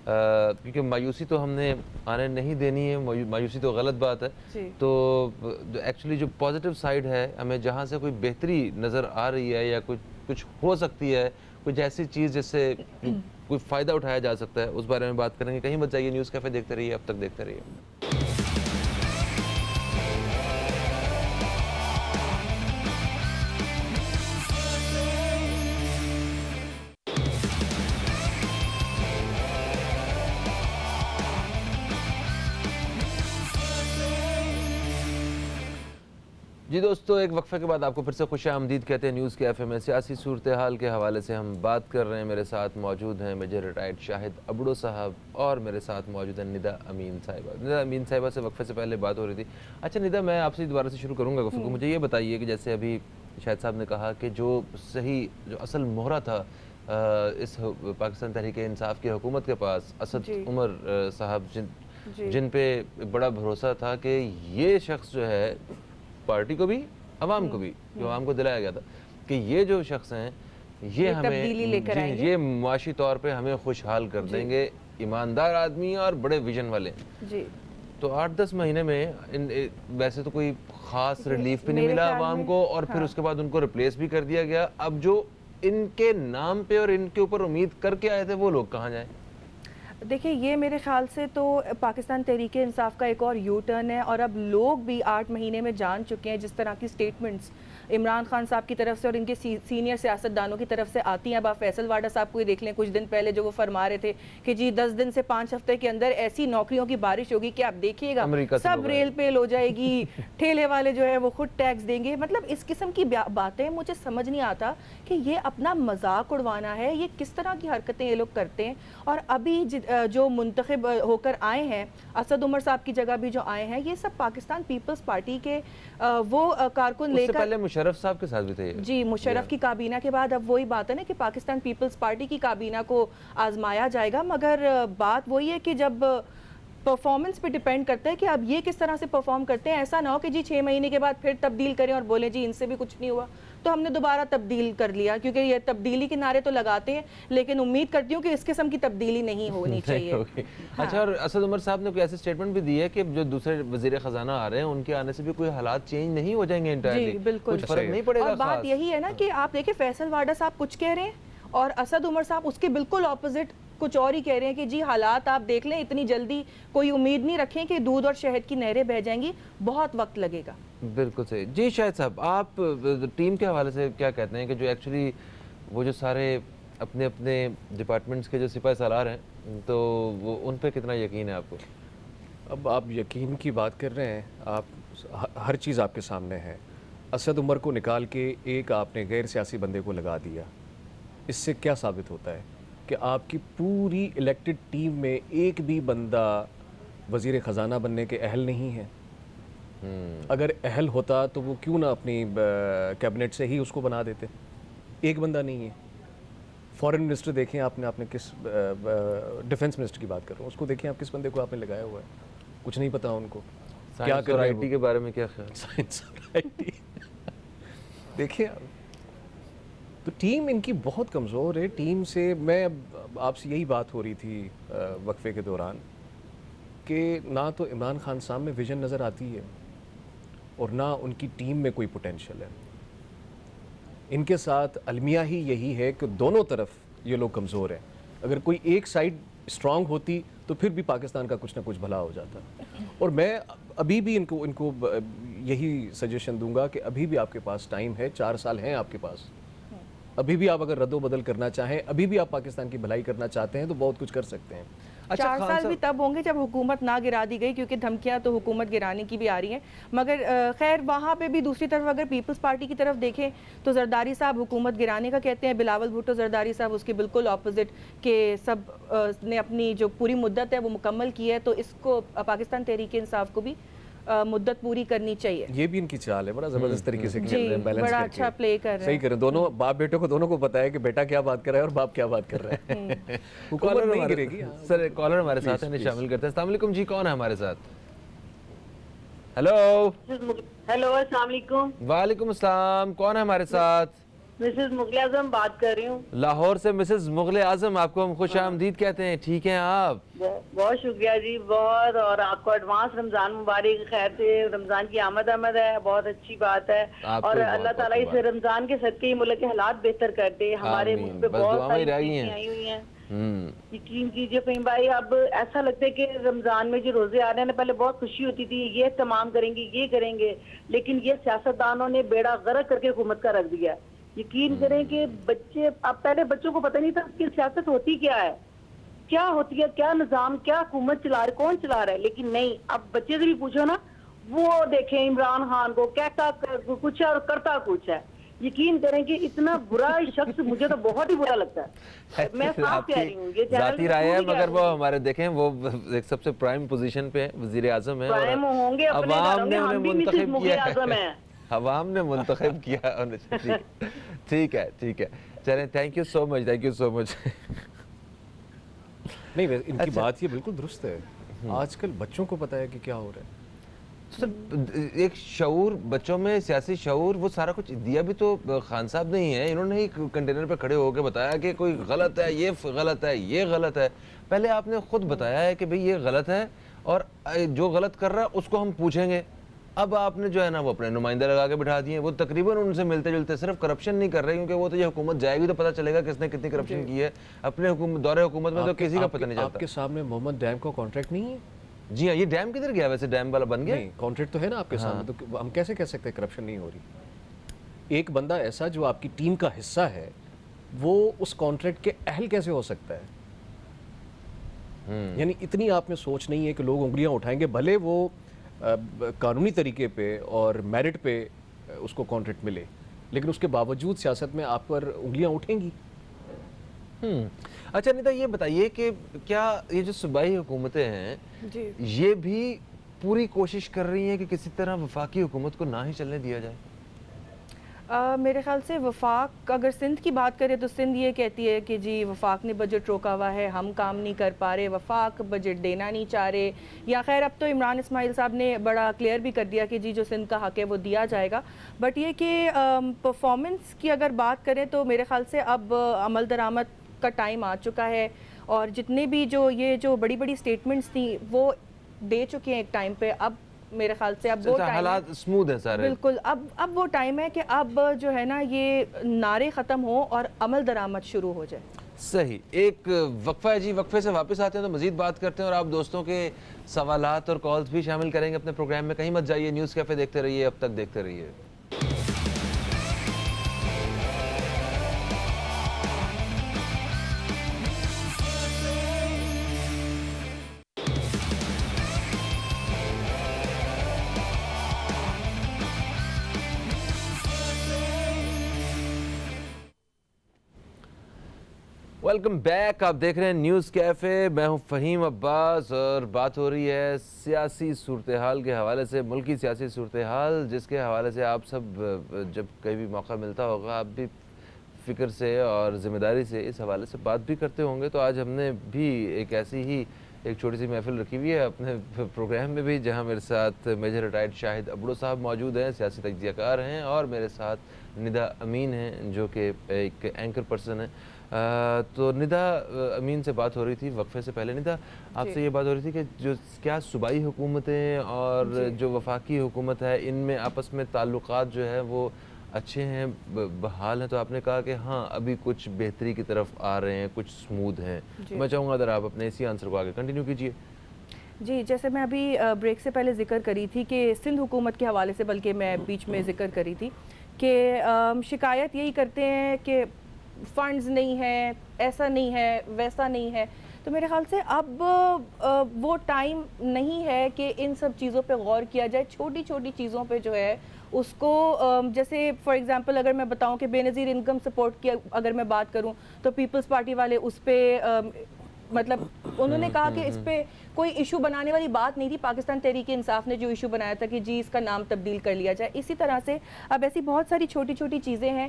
کیونکہ مایوسی تو ہم نے آنے نہیں دینی ہے, مایوسی تو غلط بات ہے. تو ایکچولی جو پازیٹیو سائیڈ ہے, ہمیں جہاں سے کوئی بہتری نظر آ رہی ہے یا کچھ ہو سکتی ہے, کچھ ایسی چیز جس سے کوئی فائدہ اٹھایا جا سکتا ہے, اس بارے میں بات کریں گے. کہیں مت جائیے, نیوز کیفے دیکھتے رہیے, اب تک دیکھتے رہیے. جی دوستو, ایک وقفہ کے بعد آپ کو پھر سے خوش آمدید کہتے ہیں نیوز کیفے میں. سیاسی صورتحال کے حوالے سے ہم بات کر رہے ہیں. میرے ساتھ موجود ہیں میجر ریٹائرڈ شاہد ابڑو صاحب اور میرے ساتھ موجود ہیں ندا امین صاحبہ. ندا امین صاحبہ سے وقفے سے پہلے بات ہو رہی تھی. اچھا ندا, میں آپ سے دوبارہ سے شروع کروں گا گفتگو. مجھے یہ بتائیے کہ جیسے ابھی شاہد صاحب نے کہا کہ جو اصل مہرہ تھا اس پاکستان تحریک انصاف کی حکومت کے پاس, اسد عمر صاحب جن پہ بڑا بھروسہ تھا کہ یہ شخص جو ہے پارٹی کو بھی عوام کو بھی, جو عوام کو دلایا گیا تھا کہ یہ جو شخص ہیں یہ ہمیں یہ معاشی طور پہ ہمیں خوشحال کر دیں گے, ایماندار آدمی اور بڑے ویژن والے ہیں. تو 8-10 مہینے میں ویسے تو کوئی خاص ریلیف بھی نہیں ملا عوام کو, اور پھر اس کے بعد ان کو ریپلیس بھی کر دیا گیا. اب جو ان کے نام پہ اور ان کے اوپر امید کر کے آئے تھے وہ لوگ کہاں جائیں؟ دیکھیں یہ میرے خیال سے تو پاکستان تحریک انصاف کا ایک اور یو ٹرن ہے, اور اب لوگ بھی 8 مہینے میں جان چکے ہیں. جس طرح کی سٹیٹمنٹس عمران خان صاحب کی طرف سے اور ان کے سینئر سیاستدانوں کی طرف سے آتی ہیں. اب آپ فیصل واڈا صاحب کو ہی دیکھ لیں, کچھ دن پہلے جو وہ فرما رہے تھے کہ جی 10 دن سے 5 ہفتے کے اندر ایسی نوکریوں کی بارش ہوگی کہ آپ دیکھیے گا سب ریل پیل ہو جائے گی, ٹھیلے والے جو ہے وہ خود ٹیکس دیں گے. مطلب اس قسم کی باتیں مجھے سمجھ نہیں آتا کہ یہ اپنا مذاق اڑوانا ہے, یہ کس طرح کی حرکتیں یہ لوگ کرتے ہیں. اور ابھی جو منتخب ہو کر آئے ہیں, اسد عمر صاحب کی جگہ بھی جو آئے ہیں, یہ سب پاکستان پیپلز پارٹی کے وہ کارکن لے کر, مشرف صاحب کے ساتھ بھی تھے. جی مشرف کی کابینہ کے بعد اب وہی بات ہے نا کہ پاکستان پیپلز پارٹی کی کابینہ کو آزمایا جائے گا. مگر بات وہی ہے کہ جب پرفارمنس پہ ڈیپینڈ کرتا ہے کہ اب یہ کس طرح سے پرفارم کرتے ہیں. ایسا نہ ہو کہ جی 6 مہینے کے بعد پھر تبدیل کریں اور بولیں جی ان سے بھی کچھ نہیں ہوا. تو ہم نے دوبارہ تبدیل کر لیا، کیونکہ یہ تبدیلی کے نعرے تو لگاتے ہیں لیکن امید کرتی ہوں کہ اس قسم کی تبدیلی نہیں ہونی چاہیے. اچھا، اور اسد عمر صاحب نے کوئی ایسے اسٹیٹمنٹ بھی دی ہے کہ جو دوسرے وزیر خزانہ آ رہے ہیں ان کے آنے سے بھی کوئی حالات چینج نہیں ہو جائیں گے انٹائرلی؟ جی بالکل، کچھ فرق نہیں پڑے گا. اور بات یہی ہے نا کہ آپ دیکھیں فیصل واڈا صاحب کچھ کہہ رہے ہیں اور اسد عمر صاحب اس کے بالکل اپوزٹ کچھ اور ہی کہہ رہے ہیں کہ جی حالات آپ دیکھ لیں، اتنی جلدی کوئی امید نہیں رکھیں کہ دودھ اور شہد کی نہریں بہہ جائیں گی، بہت وقت لگے گا. بالکل صحیح. جی شاہد صاحب، آپ ٹیم کے حوالے سے کیا کہتے ہیں کہ جو ایکچولی وہ جو سارے اپنے اپنے ڈپارٹمنٹس کے جو سپاہی سالار ہیں تو وہ ان پہ کتنا یقین ہے آپ کو؟ اب آپ یقین کی بات کر رہے ہیں، آپ ہر چیز آپ کے سامنے ہے. اسد عمر کو نکال کے ایک آپ نے غیر سیاسی بندے کو لگا دیا، اس سے کیا ثابت ہوتا ہے کہ آپ کی پوری الیکٹڈ ٹیم میں ایک بھی بندہ وزیر خزانہ بننے کے اہل نہیں ہے. اگر اہل ہوتا تو وہ کیوں نہ اپنی کیبنٹ سے ہی اس کو بنا دیتے. ایک بندہ نہیں ہے. فورن منسٹر دیکھیں آپ نے کس ڈیفنس منسٹر کی بات کر رہا ہوں، اس کو دیکھیں آپ کس بندے کو آپ نے لگایا ہوا ہے. کچھ نہیں پتا ان کو کیا کر رہے ہیں. کے بارے میں کیا خیال؟ سائنس اور آئی ٹی دیکھیں آپ، تو ٹیم ان کی بہت کمزور ہے. ٹیم سے میں آپ سے یہی بات ہو رہی تھی وقفے کے دوران کہ نہ تو عمران خان صاحب میں ویژن نظر آتی ہے اور نہ ان کی ٹیم میں کوئی پوٹینشیل ہے. ان کے ساتھ المیہ ہی یہی ہے کہ دونوں طرف یہ لوگ کمزور ہیں. اگر کوئی ایک سائڈ اسٹرانگ ہوتی تو پھر بھی پاکستان کا کچھ نہ کچھ بھلا ہو جاتا. اور میں ابھی بھی ان کو یہی سجیشن دوں گا کہ ابھی بھی آپ کے پاس ٹائم ہے، 4 سال ہیں آپ کے پاس. ابھی بھی آپ اگر رد و بدل کرنا چاہیں، ابھی بھی آپ پاکستان کی بھلائی کرنا چاہتے ہیں تو بہت کچھ کر سکتے ہیں. 4 سال بھی تب ہوں گے جب حکومت نہ گرا دی گئی، کیونکہ دھمکیاں تو حکومت گرانے کی بھی آ رہی ہیں. مگر خیر وہاں پہ بھی دوسری طرف اگر پیپلز پارٹی کی طرف دیکھیں تو زرداری صاحب حکومت گرانے کا کہتے ہیں، بلاول بھٹو زرداری صاحب اس کے بالکل اپوزٹ کہ سب نے اپنی جو پوری مدت ہے وہ مکمل کی ہے، تو اس کو پاکستان تحریک انصاف کو بھی مدت پوری کرنی چاہیے. یہ بھی ان کی چال ہے، بڑا زبردست طریقے سے جی بڑا اچھا پلے کر رہے ہیں. صحیح کریں. دونوں باپ بیٹوں کو دونوں کو پتا ہے کہ بیٹا کیا بات کر رہا ہے اور باپ کیا بات کر رہا ہے. حکومت نہیں گرے گی. سر کالر ہمارے ساتھ ہیں، شامل کرتے ہیں. السلام علیکم جی، کون ہے ہمارے ساتھ؟ ہیلو. ہیلو السلام علیکم. وعلیکم السلام، کون ہے ہمارے ساتھ؟ مسز مغل اعظم بات کر رہی ہوں لاہور سے. مسز مغل اعظم، آپ کو ہم خوش آمدید کہتے ہیں. ٹھیک ہیں آپ؟ بہت شکریہ جی، بہت. اور آپ کو ایڈوانس رمضان مبارک. خیر سے رمضان کی آمد ہے، بہت اچھی بات ہے. اور اللہ تعالیٰ اس رمضان کے صدقے ہی ملک کے حالات بہتر کر دے. ہمارے ملک پہ بہت ساری چیزیں آئی ہوئی ہیں. یقین کیجیے فہیم بھائی، اب ایسا لگتا ہے کہ رمضان میں جو روزے آ رہے ہیں، پہلے بہت خوشی ہوتی تھی، یہ تمام کریں گے، یہ کریں گے، لیکن یہ سیاستدانوں نے بیڑا غرق کر کے حکومت کا رکھ دیا. یقین کریں کہ بچے، اب پہلے بچوں کو پتہ نہیں تھا کہ سیاست ہوتی کیا ہے، کیا ہوتی ہے، کیا نظام، کیا حکومت چلا رہا ہے، کون چلا رہا ہے. لیکن نہیں، اب بچے سے بھی پوچھو نا، وہ دیکھیں عمران خان کو کہتا کچھ ہے اور کرتا کچھ ہے. یقین کریں کہ اتنا برا شخص مجھے تو بہت ہی برا لگتا ہے. میں صاف کہہ رہی ہوں، یہ ذاتی رائے ہے، مگر وہ ہمارے دیکھیں وہ ایک سب سے پرائم پوزیشن پہ وزیر اعظم ہیں، پرائم ہوں گے اپنے گھروں میں. ہم بھی مسز مغل اعظم ہیں، عوام نے منتخب کیا. ٹھیک ہے ٹھیک ہے، چلیں. Thank you so much, thank you so much. نہیں، ان کی بات یہ بالکل درست ہے. آج کل بچوں کو پتا ہے کہ کیا ہو رہا ہے. ایک شعور بچوں میں، سیاسی شعور، وہ سارا کچھ دیا بھی تو خان صاحب نہیں ہے. انہوں نے ہی کنٹینر پہ کھڑے ہو کے بتایا کہ کوئی غلط ہے، یہ غلط ہے، یہ غلط ہے. پہلے آپ نے خود بتایا ہے کہ بھئی یہ غلط ہے اور جو غلط کر رہا ہے اس کو ہم پوچھیں گے. اب آپ نے جو ہے نا وہ اپنے نمائندے لگا کے بٹھا دیے. وہ تقریباً ان سے ملتے جلتے، صرف کرپشن نہیں کر رہے، کیونکہ وہ تو یہ حکومت جائے گی تو پتہ چلے گا کس نے کتنی کرپشن کی ہے. اپنے دور حکومت میں تو کسی کا پتہ نہیں چلتا. آپ کے سامنے محمد ڈیم کا کانٹریکٹ نہیں ہے. جی ہاں، یہ ڈیم کدھر گیا ویسے؟ ڈیم والا بن گیا؟ نہیں، کانٹریکٹ تو ہے نا آپ کے سامنے. تو ہم کیسے کہہ سکتے ہیں کرپشن نہیں ہو رہی؟ ایک بندہ ایسا جو آپ کی ٹیم کا حصہ ہے، وہ اس کانٹریکٹ کے اہل کیسے ہو سکتا ہے؟ یعنی اتنی آپ میں سوچ نہیں ہے کہ لوگ انگلیاں اٹھائیں گے، بھلے وہ قانونی طریقے پہ اور میرٹ پہ اس کو کانٹریکٹ ملے، لیکن اس کے باوجود سیاست میں آپ پر انگلیاں اٹھیں گی. اچھا نیتا، یہ بتائیے کہ کیا یہ جو صوبائی حکومتیں ہیں یہ بھی پوری کوشش کر رہی ہیں کہ کسی طرح وفاقی حکومت کو نہ ہی چلنے دیا جائے؟ میرے خیال سے وفاق، اگر سندھ کی بات کریں تو سندھ یہ کہتی ہے کہ جی وفاق نے بجٹ روکا ہوا ہے، ہم کام نہیں کر پا رہے، وفاق بجٹ دینا نہیں چاہ رہے، یا خیر اب تو عمران اسماعیل صاحب نے بڑا کلیئر بھی کر دیا کہ جی جو سندھ کا حق ہے وہ دیا جائے گا. بٹ یہ کہ پرفارمنس کی اگر بات کریں تو میرے خیال سے اب عمل درآمد کا ٹائم آ چکا ہے، اور جتنے بھی جو بڑی بڑی سٹیٹمنٹس تھیں وہ دے چکے ہیں ایک ٹائم پہ. اب میرے خیال سے اب وہ حالات سموتھ ہیں سارے، بالکل اب وہ ٹائم ہے کہ اب جو ہے نا یہ نعرے ختم ہوں اور عمل درآمد شروع ہو جائے. صحیح. ایک وقفہ ہے جی، وقفے سے واپس آتے ہیں تو مزید بات کرتے ہیں، اور آپ دوستوں کے سوالات اور کالز بھی شامل کریں گے اپنے پروگرام میں. کہیں مت جائیے، نیوز کیفے دیکھتے رہیے، اب تک دیکھتے رہیے. ویلکم بیک، آپ دیکھ رہے ہیں نیوز کیفے. میں ہوں فہیم عباس اور بات ہو رہی ہے سیاسی صورتحال کے حوالے سے، ملکی سیاسی صورتحال، جس کے حوالے سے آپ سب جب کہیں بھی موقع ملتا ہوگا آپ بھی فکر سے اور ذمہ داری سے اس حوالے سے بات بھی کرتے ہوں گے. تو آج ہم نے بھی ایک ایسی ہی ایک چھوٹی سی محفل رکھی ہوئی ہے اپنے پروگرام میں بھی، جہاں میرے ساتھ میجر ریٹائرڈ شاہد ابڑو صاحب موجود ہیں، سیاسی تجزیہ کار ہیں، اور میرے ساتھ ندا امین ہیں جو کہ ایک اینکر پرسن ہیں. تو ندا امین سے بات ہو رہی تھی وقفے سے پہلے. ندا، آپ سے یہ بات ہو رہی تھی کہ جو کیا صوبائی حکومتیں اور جو وفاقی حکومت ہے ان میں آپس میں تعلقات جو ہے وہ اچھے ہیں، بحال ہیں. تو آپ نے کہا کہ ہاں ابھی کچھ بہتری کی طرف آ رہے ہیں، کچھ سموتھ ہیں. میں چاہوں گا اگر آپ اپنے اسی آنسر کو آگے کنٹینیو کیجئے. جی، جیسے میں ابھی بریک سے پہلے ذکر کری تھی کہ سندھ حکومت کے حوالے سے، بلکہ میں بیچ میں ذکر کری تھی کہ شکایت یہی کرتے ہیں کہ فنڈز نہیں ہے، ایسا نہیں ہے، ویسا نہیں ہے. تو میرے خیال سے اب وہ ٹائم نہیں ہے کہ ان سب چیزوں پہ غور کیا جائے. چھوٹی چھوٹی چیزوں پہ جو ہے اس کو، جیسے فار ایگزامپل اگر میں بتاؤں کہ بے نظیر انکم سپورٹ کی اگر میں بات کروں تو پیپلز پارٹی والے اس پہ مطلب انہوں نے کہا کہ اس پہ کوئی ایشو بنانے والی بات نہیں تھی. پاکستان تحریک انصاف نے جو ایشو بنایا تھا کہ جی اس کا نام تبدیل کر لیا جائے. اسی طرح سے اب ایسی بہت ساری چھوٹی چھوٹی چیزیں ہیں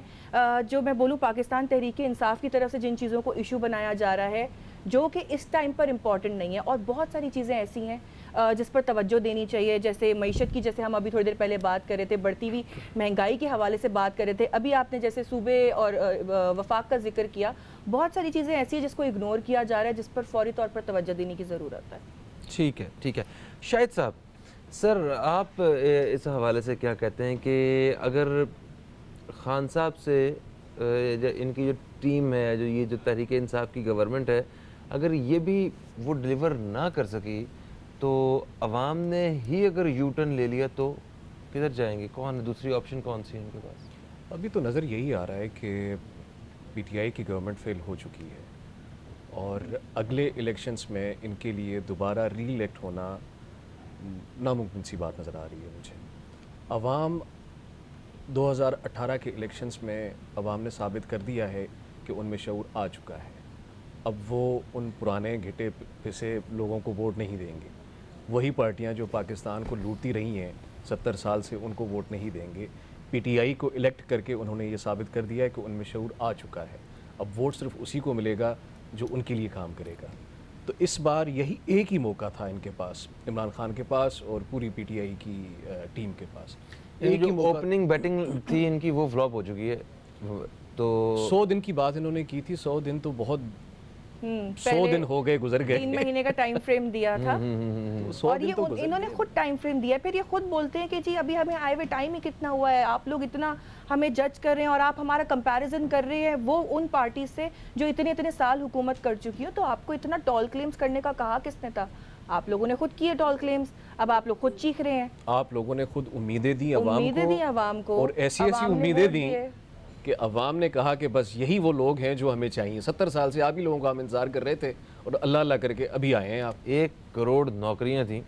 جو میں بولوں پاکستان تحریک انصاف کی طرف سے جن چیزوں کو ایشو بنایا جا رہا ہے جو کہ اس ٹائم پر امپورٹنٹ نہیں ہے. اور بہت ساری چیزیں ایسی ہیں جس پر توجہ دینی چاہیے، جیسے معیشت کی، جیسے ہم ابھی تھوڑی دیر پہلے بات کر رہے تھے، بڑھتی ہوئی مہنگائی کے حوالے سے بات کر رہے تھے. ابھی آپ نے جیسے صوبے اور وفاق کا ذکر کیا. بہت ساری چیزیں ایسی ہیں جس کو اگنور کیا جا رہا ہے، جس پر فوری طور پر توجہ دینے کی ضرورت ہے. ٹھیک ہے. شاہد صاحب، سر آپ اس حوالے سے کیا کہتے ہیں کہ اگر خان صاحب سے ان کی جو ٹیم ہے، جو یہ جو تحریک انصاف کی گورنمنٹ ہے، اگر یہ بھی وہ ڈیلیور نہ کر سکی تو عوام نے ہی اگر یو ٹرن لے لیا تو کدھر جائیں گے؟ کون دوسری آپشن کون سی ہے ان کے پاس؟ ابھی تو نظر یہی آ رہا ہے کہ پی ٹی آئی کی گورنمنٹ فیل ہو چکی ہے اور اگلے الیکشنز میں ان کے لیے دوبارہ ری الیکٹ ہونا ناممکن سی بات نظر آ رہی ہے مجھے. عوام 2018 کے الیکشنز میں عوام نے ثابت کر دیا ہے کہ ان میں شعور آ چکا ہے. اب وہ ان پرانے گھٹے پھسے لوگوں کو ووٹ نہیں دیں گے. وہی پارٹیاں جو پاکستان کو لوٹتی رہی ہیں 70 سال سے ان کو ووٹ نہیں دیں گے. پی ٹی آئی کو الیکٹ کر کے انہوں نے یہ ثابت کر دیا ہے کہ ان میں شعور آ چکا ہے. اب ووٹ صرف اسی کو ملے گا جو ان کے لیے کام کرے گا. تو اس بار یہی ایک ہی موقع تھا ان کے پاس، عمران خان کے پاس اور پوری پی ٹی آئی کی ٹیم کے پاس. ایک ہی اوپننگ بیٹنگ تھی ان کی، وہ فلاپ ہو چکی ہے. تو 100 دن کی بات انہوں نے کی تھی. 100 دن تو بہت 100 دن ہو گئے، گزر گئے. 3 مہینے کا ٹائم فریم دیا تھا اور یہ انہوں نے خود ٹائم فریم دیا. پھر یہ خود بولتے ہیں کہ جی ابھی ہمیں آئے ہوئے ٹائم ہی کتنا ہوا ہے، آپ لوگ اتنا ہمیں جج کر رہے ہیں اور آپ ہمارا کمپیریزن کر رہے ہیں وہ ان پارٹی سے جو اتنے سال حکومت کر چکی ہو. تو آپ کو اتنا ٹال کلیمز کرنے کا کہا کس نے تھا؟ آپ لوگوں نے خود کیے ٹال کلیمز. اب آپ لوگ خود چیخ رہے ہیں. آپ لوگوں نے خود امیدیں دی عوام کو اور ایسی امیدیں دیں کہ عوام نے کہا کہ بس یہی وہ لوگ ہیں جو ہمیں چاہیے. 70 سال سے آپ ہی لوگوں کا ہم انتظار کر رہے تھے اور اللہ اللہ کر کے ابھی آئے ہیں آپ. 1 کروڑ نوکریاں تھیں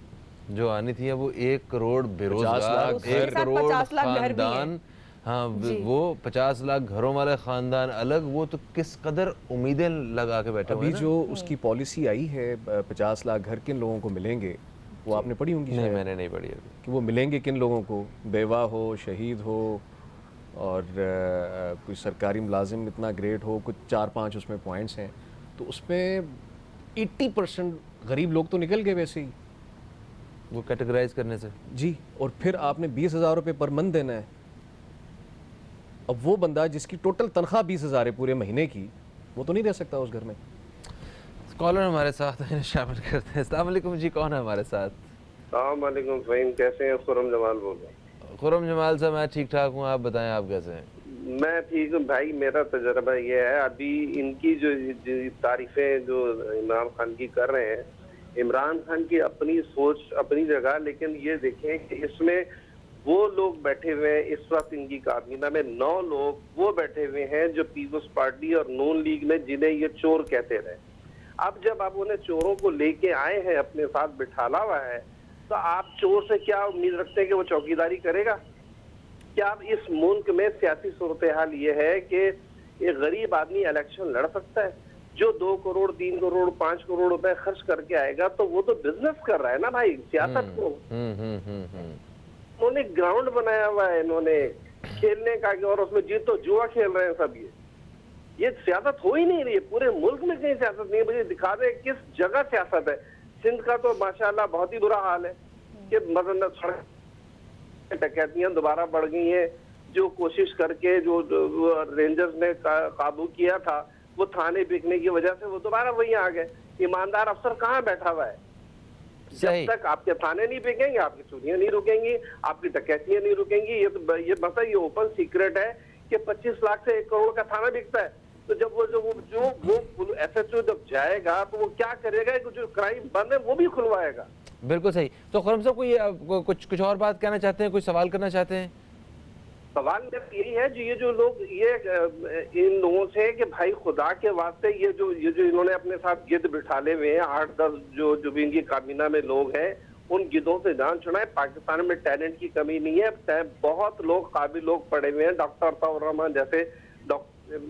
جو آنی تھیں، وہ 1 کروڑ بے روزگار، 1 کروڑ خاندان، ہاں وہ 50 لاکھ گھروں والے خاندان الگ. وہ تو کس قدر امیدیں لگا کے بیٹھے ہوئے ہیں. ابھی جو اس کی پالیسی آئی ہے 50 لاکھ گھر کن لوگوں کو ملیں گے، وہ آپ نے پڑھی ہوں گی؟ نہیں، میں نے نہیں پڑھی ابھی. کہ وہ ملیں گے کن لوگوں کو؟ بیوہ ہو، شہید ہو، اور کوئی سرکاری ملازم اتنا گریٹ ہو, کچھ 4-5 اس میں پوائنٹس ہیں, تو اس میں 80% غریب لوگ تو نکل گئے ویسے ہی وہ کیٹیگرائز کرنے سے. جی, اور پھر آپ نے 20,000 روپے پر منتھ دینا ہے. اب وہ بندہ جس کی ٹوٹل تنخواہ 20,000 ہے پورے مہینے کی, وہ تو نہیں رہ سکتا اس گھر میں. کالر ہمارے ساتھ ہیں, شامل کرتے ہیں. السلام علیکم جی, کون ہے ہمارے ساتھ؟ السلام علیکم فہیم, کیسے ہیں؟ خرم جمال بول رہا ہوں. خرم جمال صاحب, میں ٹھیک ٹھاک ہوں, آپ بتائیں آپ کیسے ہیں؟ میں ٹھیک ہوں بھائی. میرا تجربہ یہ ہے, ابھی ان کی جو تعریفیں جو عمران خان کی کر رہے ہیں, عمران خان کی اپنی سوچ اپنی جگہ, لیکن یہ دیکھیں کہ اس میں وہ لوگ بیٹھے ہوئے ہیں اس وقت ان کی کابینہ میں 9 لوگ وہ بیٹھے ہوئے ہیں جو پیپلز پارٹی اور نون لیگ نے جنہیں یہ چور کہتے رہے. اب جب آپ انہیں چوروں کو لے کے آئے ہیں, اپنے ساتھ بٹھالا ہوا ہے, تو آپ چور سے کیا امید رکھتے ہیں کہ وہ چوکیداری کرے گا؟ کیا اس ملک میں سیاسی صورتحال یہ ہے کہ ایک غریب آدمی الیکشن لڑ سکتا ہے؟ جو 2 کروڑ 3 کروڑ 5 کروڑ روپے خرچ کر کے آئے گا تو وہ تو بزنس کر رہا ہے نا بھائی, سیاست کو. انہوں نے گراؤنڈ بنایا ہوا ہے انہوں نے کھیلنے کا, اور اس میں جیت تو جوا کھیل رہے ہیں سب. یہ سیاست ہو ہی نہیں رہی ہے پورے ملک میں, کہیں سیاست نہیں. مجھے دکھا دے کس جگہ سیاست ہے. سندھ کا تو ماشاءاللہ بہت ہی برا حال ہے کہ ڈکیتیاں دوبارہ بڑھ گئی ہیں. جو کوشش کر کے جو رینجرز نے قابو کیا تھا, وہ تھانے بکنے کی وجہ سے وہ دوبارہ وہیں آ گئے. ایماندار افسر کہاں بیٹھا ہوا ہے؟ جب تک آپ کے تھانے نہیں بکیں گے, آپ کی چوریاں نہیں رکیں گی, آپ کی ڈکیتیاں نہیں رکیں گی. یہ مسئلہ یہ اوپن سیکرٹ ہے کہ 25 لاکھ سے 1 کروڑ کا تھانہ بکتا ہے. تو جب وہ ایس ایچ او جب جائے گا تو وہ کیا کرے گا؟ جو کرائم بند ہے وہ بھی کھلوائے گا. بالکل صحیح. تو خرم صاحب کچھ اور بات کہنا چاہتے ہیں, کوئی سوال کرنا چاہتے ہیں؟ سوال یہی ہے جو یہ جو لوگ یہ ان لوگوں سے کہ بھائی خدا کے واسطے یہ جو انہوں نے اپنے ساتھ گد بٹھالے ہوئے ہیں 8-10 جو بھی ان کی کابینہ میں لوگ ہیں, ان گدوں سے جان چھڑائیں. پاکستان میں ٹیلنٹ کی کمی نہیں ہے, بہت لوگ قابل لوگ پڑے ہوئے ہیں. ڈاکٹر عطاء الرحمان جیسے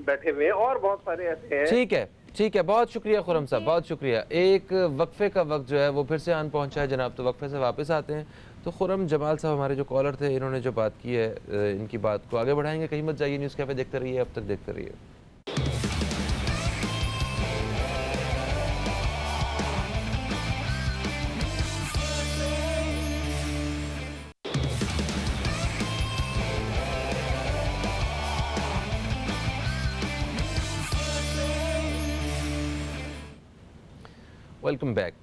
بیٹھے ہوئے ہیں اور بہت سارے ایسے ہیں. ٹھیک ہے, بہت شکریہ خرم صاحب, بہت شکریہ. ایک وقفے کا وقت جو ہے وہ پھر سے آن پہنچا ہے جناب, تو وقفے سے واپس آتے ہیں. تو خرم جمال صاحب ہمارے جو کالر تھے, انہوں نے جو بات کی ہے, ان کی بات کو آگے بڑھائیں گے. کہیں مت جائیے, نیوز کیفے دیکھتے رہیے, اب تک دیکھتے رہیے. Welcome back.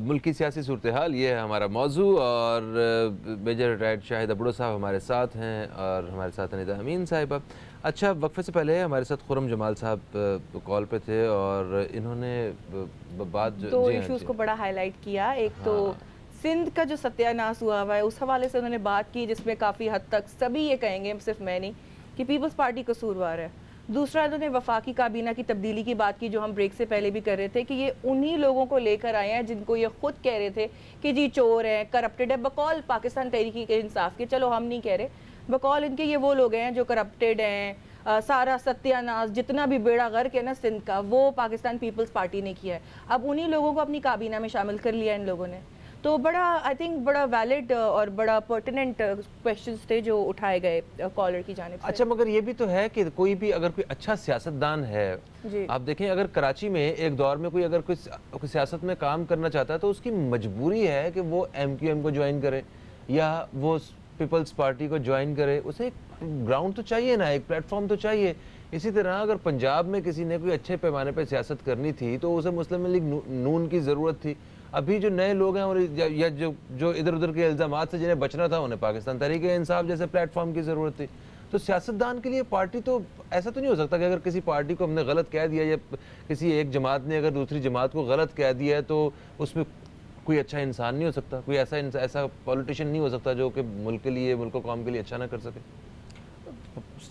ملکی سیاسی صورتحال, یہ ہے ہمارا موضوع, اور میجر ریٹائرڈ شاہد ابڑو صاحب ہمارے ساتھ ہیں, اور ہمارے ساتھ ندا امین صاحبہ. اچھا, وقفے سے پہلے ہمارے ساتھ خرم جمال صاحب کال پہ تھے, اور انہوں نے بات دو ایشوز کو بڑا ہائی لائٹ کیا. ایک تو سندھ کا جو ستیہ ناس ہوا ہوا ہے, اس حوالے سے انہوں نے بات کی, جس میں کافی حد تک سبھی یہ کہیں گے, صرف میں نہیں, کہ پیپلز پارٹی قصوروار ہے. دوسرا انہوں نے وفاقی کابینہ کی تبدیلی کی بات کی, جو ہم بریک سے پہلے بھی کر رہے تھے, کہ یہ انہی لوگوں کو لے کر آئے ہیں جن کو یہ خود کہہ رہے تھے کہ جی چور ہیں, کرپٹڈ ہے, بقول پاکستان تحریک انصاف کے. چلو ہم نہیں کہہ رہے, بقول ان کے یہ وہ لوگ ہیں جو کرپٹڈ ہیں. سارا ستیہ ناس جتنا بھی بیڑا غرق ہے نا سندھ کا, وہ پاکستان پیپلز پارٹی نے کیا ہے. اب انہی لوگوں کو اپنی کابینہ میں شامل کر لیا ان لوگوں نے. تو بڑا آئی تھنک بڑا ویلڈ اور بڑا پرٹیننٹ کویشچنز تھے جو اٹھائے گئے کالر کی جانب سے. اچھا, مگر یہ بھی تو ہے کہ کوئی بھی اگر کوئی اچھا سیاستدان ہے, آپ دیکھیں اگر کراچی میں ایک دور میں کوئی اگر کوئی سیاست میں کام کرنا چاہتا ہے, تو اس کی مجبوری ہے کہ وہ ایم کیو ایم کو جوائن کرے یا وہ پیپلز پارٹی کو جوائن کرے. اسے ایک گراؤنڈ تو چاہیے نا, ایک پلیٹ فارم تو چاہیے. اسی طرح اگر پنجاب میں کسی نے کوئی اچھے پیمانے پہ سیاست کرنی تھی, تو اسے مسلم لیگ نون کی ضرورت تھی. ابھی جو نئے لوگ ہیں, اور یا جو ادھر ادھر کے الزامات سے جنہیں بچنا تھا, انہیں پاکستان تحریک انصاف جیسے پلیٹ فارم کی ضرورت تھی. تو سیاستدان کے لیے پارٹی تو ایسا تو نہیں ہو سکتا کہ اگر کسی پارٹی کو ہم نے غلط کہہ دیا, یا کسی ایک جماعت نے اگر دوسری جماعت کو غلط کہہ دیا ہے, تو اس میں کوئی اچھا انسان نہیں ہو سکتا, کوئی ایسا پولیٹیشین نہیں ہو سکتا جو کہ ملک کے لیے, ملک و قوم کے لیے اچھا نہ کر سکے.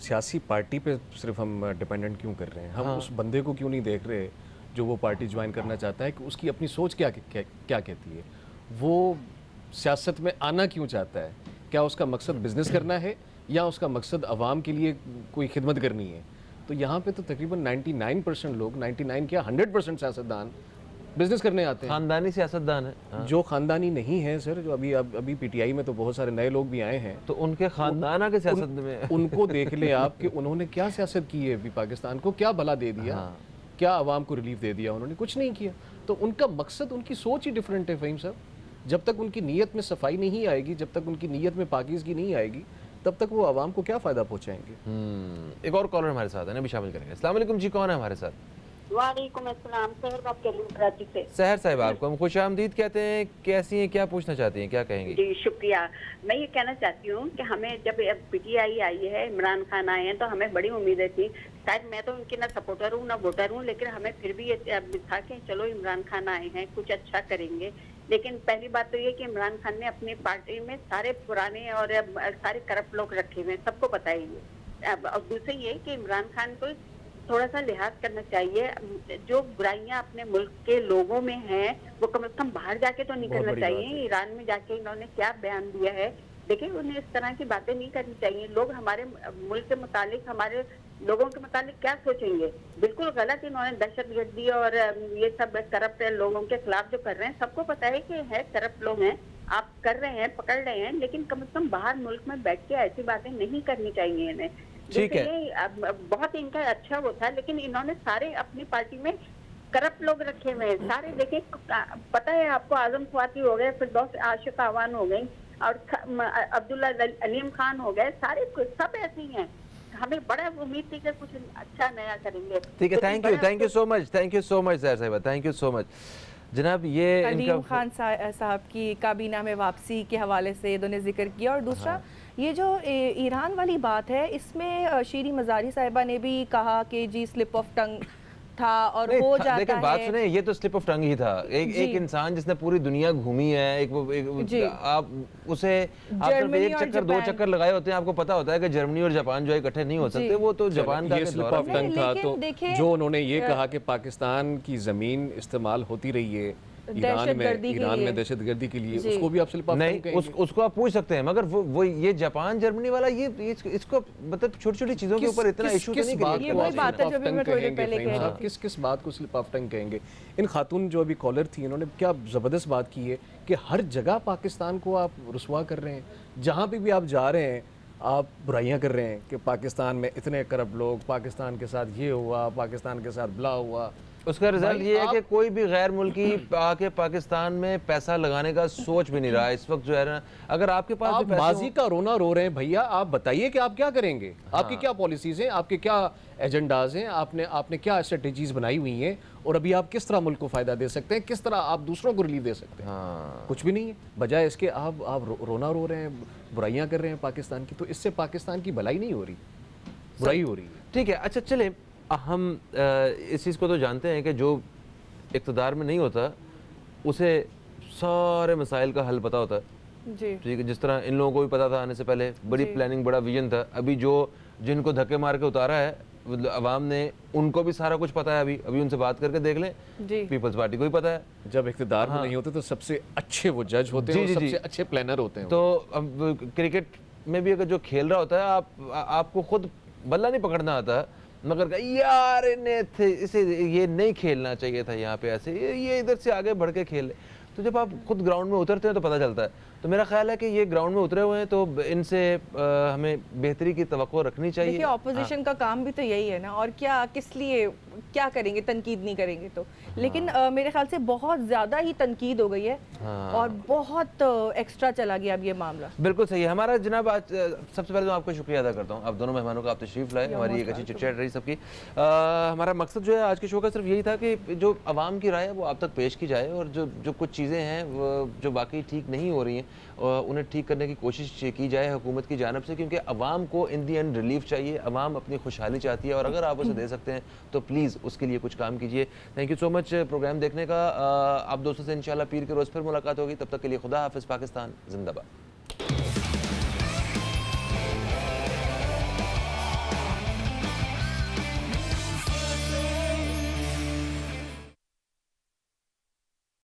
سیاسی پارٹی پہ صرف ہم ڈیپینڈنٹ کیوں کر رہے ہیں؟ ہم اس بندے کو کیوں نہیں دیکھ رہے جو وہ پارٹی جوائن کرنا چاہتا ہے, کہ اس کی اپنی سوچ کیا کہتی ہے, وہ سیاست میں آنا کیوں چاہتا ہے؟ کیا اس کا مقصد بزنس کرنا ہے, یا اس کا مقصد عوام کے لیے کوئی خدمت کرنی ہے؟ تو یہاں پہ تو تقریباً 99% لوگ, 99 کیا 100% سیاستدان بزنس کرنے آتے ہیں. خاندانی سیاستدان ہے جو خاندانی نہیں ہیں سر, جو ابھی پی ٹی آئی میں تو بہت سارے نئے لوگ بھی آئے ہیں, تو ان کے خاندانہ کے سیاست میں ان کو دیکھ لیں آپ کہ انہوں نے کیا سیاست کی ہے ابھی پاکستان کو, کیا بھلا دے دیا, کیا عوام کو ریلیف دے دیا, انہوں نے کچھ نہیں کیا. تو ان کا مقصد, ان کی سوچ ہی ڈیفرنٹ ہے فہیم صاحب. جب تک ان کی نیت میں صفائی نہیں آئے گی, جب تک ان کی نیت میں پاکیزگی نہیں آئے گی, تب تک وہ عوام کو کیا فائدہ پہنچائیں گے. ایک اور کالر ہمارے ساتھ ہے, ابھی شامل کریں گے. السلام علیکم جی, کون ہے ہمارے ساتھ؟ وعلیکم السلام. سحر بات کر رہی ہوں کراچی سے. سحر صاحب, آپ کو ہم خوش آمدید کہتے ہیں. کیسی ہیں, کیا پوچھنا چاہتی ہیں, کیا کہیں گی؟ جی شکریہ. میں یہ کہنا چاہتی ہوں کہ ہمیں جب پی ٹی آئی آئی ہے, عمران خان آئے ہیں, تو ہمیں بڑی امیدیں تھیں. شاید میں تو ان کی نہ سپورٹر ہوں نہ ووٹر ہوں, لیکن ہمیں پھر بھی یہ تھا کہ چلو عمران خان آئے ہیں, کچھ اچھا کریں گے. لیکن پہلی بات تو یہ کہ عمران خان نے اپنی پارٹی میں سارے پرانے اور سارے کرپٹ لوگ رکھے ہوئے ہیں, سب کو پتہ ہے یہ. اور دوسرے یہ کہ عمران خان کو تھوڑا سا لحاظ کرنا چاہیے. جو برائیاں اپنے ملک کے لوگوں میں ہیں وہ کم از کم باہر جا کے تو نہیں کرنا چاہیے. ایران میں جا کے انہوں نے کیا بیان دیا ہے, دیکھیں انہیں اس طرح کی باتیں نہیں کرنی چاہیے. لوگ ہمارے ملک کے متعلق, ہمارے لوگوں کے متعلق کیا سوچیں گے؟ بالکل غلط. انہوں نے دہشت گردی اور یہ سب کرپٹ لوگوں کے خلاف جو کر رہے ہیں, سب کو پتہ ہے کہ ہے کرپٹ لوگ ہیں, آپ کر رہے ہیں, پکڑ رہے ہیں, لیکن کم از کم باہر ملک میں بیٹھ کے ایسی باتیں نہیں کرنی چاہیے انہیں. ٹھیک ہے, بہت ان کا اچھا وہ تھا, لیکن انہوں نے سارے اپنی پارٹی میں کرپٹ لوگ رکھے ہوئے ہیں سارے. دیکھیں پتہ ہے آپ کو, اعظم خواتی ہو گئے, فردوس عاشق آوان ہو گئی, اور عبداللہ علیم خان ہو گئے, سارے سب ایسے ہی ہیں. ہمیں بڑا امید تھی کہ کچھ اچھا نیا کریں گے. ٹھیک ہے, thank you so much, thank you so much sir صاحبہ, تھینک یو سو مچ. جناب یہ علیم خان صاحب کی کابینہ میں واپسی کے حوالے سے انہوں نے ذکر کیا, اور دوسرا یہ جو ایران والی بات ہے, اس میں شیریں مزاری صاحبہ نے بھی کہا کہ جی سلپ آف ٹنگ تھا اور ہو جاتا ہے. دیکھیں بات سنیں, یہ تو سلپ آف ٹنگ ہی تھا. ایک انسان جس نے پوری دنیا گھومی ہے, آپ اسے ایک چکر دو چکر لگائے ہوتے ہیں, آپ کو پتا ہوتا ہے کہ جرمنی اور جاپان جو ہے اکٹھے نہیں ہو سکتے. وہ تو جاپان کا سلپ آف ٹنگ تھا. تو جو انہوں نے یہ کہا کہ پاکستان کی زمین استعمال ہوتی رہی ہے ایران میں دہشت گردی کے لیے, اس کو بھی آپ سلپ آف ٹنگ کہیں گے؟ اس کو آپ پوچھ سکتے ہیں, مگر وہ یہ جاپان جرمنی والا, یہ اس کو مطلب چھوٹی چھوٹی چیزوں کے اوپر اتنا ایشو تو نہیں. کس بات کو سلپ آف ٹنگ کہیں گے؟ ان خاتون جو ابھی کالر تھی, انہوں نے کیا زبردست بات کی ہے کہ ہر جگہ پاکستان کو آپ رسوا کر رہے ہیں. جہاں پہ بھی آپ جا رہے ہیں آپ برائیاں کر رہے ہیں کہ پاکستان میں اتنے کرپٹ لوگ, پاکستان کے ساتھ یہ ہوا, پاکستان کے ساتھ بلا ہوا. اس کا رزلٹ یہ ہے کہ کوئی بھی غیر ملکی آ کے پاکستان میں پیسہ لگانے کا سوچ بھی نہیں رہا اس وقت. جو ہے نا, اگر آپ کے پاس ماضی کا رونا رو رہے ہیں بھیا, آپ بتائیے کہ آپ کیا کریں گے, آپ کی کیا پالیسیز ہیں, آپ کے کیا ایجنڈاز ہیں, آپ نے کیا اسٹریٹجیز بنائی ہوئی ہیں, اور ابھی آپ کس طرح ملک کو فائدہ دے سکتے ہیں, کس طرح آپ دوسروں کو ریلیف دے سکتے ہیں. کچھ بھی نہیں ہے, بجائے اس کے آپ رونا رو رہے ہیں, برائیاں کر رہے ہیں پاکستان کی. تو اس سے پاکستان کی بھلائی نہیں ہو رہی, برائی ہو رہی ہے. ٹھیک ہے, اچھا چلیں, ہم اس چیز کو تو جانتے ہیں کہ جو اقتدار میں نہیں ہوتا اسے سارے مسائل کا حل پتہ ہوتا ہے. ٹھیک ہے, جس طرح ان لوگوں کو بھی پتا تھا آنے سے پہلے, بڑی پلاننگ, بڑا ویژن تھا. ابھی جن کو دھکے مار کے اتارا ہے عوام نے, ان کو بھی سارا کچھ پتا ہے. ابھی ان سے بات کر کے دیکھ لیں, پیپلز پارٹی کو بھی پتا ہے. جب اقتدار میں نہیں ہوتے تو سب سے اچھے وہ جج ہوتے ہیں, سب سے اچھے پلانر ہوتے ہیں. تو کرکٹ میں بھی اگر جو کھیل رہا ہوتا ہے, آپ کو خود بلہ نہیں پکڑنا آتا, مگر یار اسے یہ نہیں کھیلنا چاہیے تھا یہاں پہ, ایسے یہ ادھر سے آگے بڑھ کے کھیل. تو جب آپ خود گراؤنڈ میں اترتے ہیں تو پتہ چلتا ہے. تو میرا خیال ہے کہ یہ گراؤنڈ میں اترے ہوئے ہیں, تو ان سے ہمیں بہتری کی توقع رکھنی چاہیے. دیکھیے اپوزیشن کا کام بھی تو یہی ہے نا, اور کس لیے کیا کریں گے, تنقید نہیں کریں گے تو. لیکن میرے خیال سے بہت زیادہ ہی تنقید ہو گئی ہے, اور بہت ایکسٹرا چلا گیا اب یہ معاملہ. بالکل صحیح ہے. ہمارا جناب آج سب سے پہلے تو آپ کا شکریہ ادا کرتا ہوں, آپ دونوں مہمانوں کا آپ تشریف لائے, ہماری ایک اچھی چٹ چیٹ رہی سب کی. ہمارا مقصد جو ہے آج کے شو کا صرف یہی تھا کہ جو عوام کی رائے ہے وہ آپ تک پیش کی جائے, اور جو کچھ چیزیں ہیں جو باقی ٹھیک نہیں ہو رہی ہیں انہیں ٹھیک کرنے کی کوشش کی جائے حکومت کی جانب سے, کیونکہ عوام کو ان دی اینڈ ریلیف چاہیے, عوام اپنی خوشحالی چاہتی ہے, اور اگر آپ اسے دے سکتے ہیں تو پلیز اس کے لیے کچھ کام کیجیے. Thank you so much programme دیکھنے کا. آپ دوستوں سے انشاءاللہ پیر کے روز پھر ملاقات ہوگی. تب تک کے لیے خدا حافظ. پاکستان زندہ باد.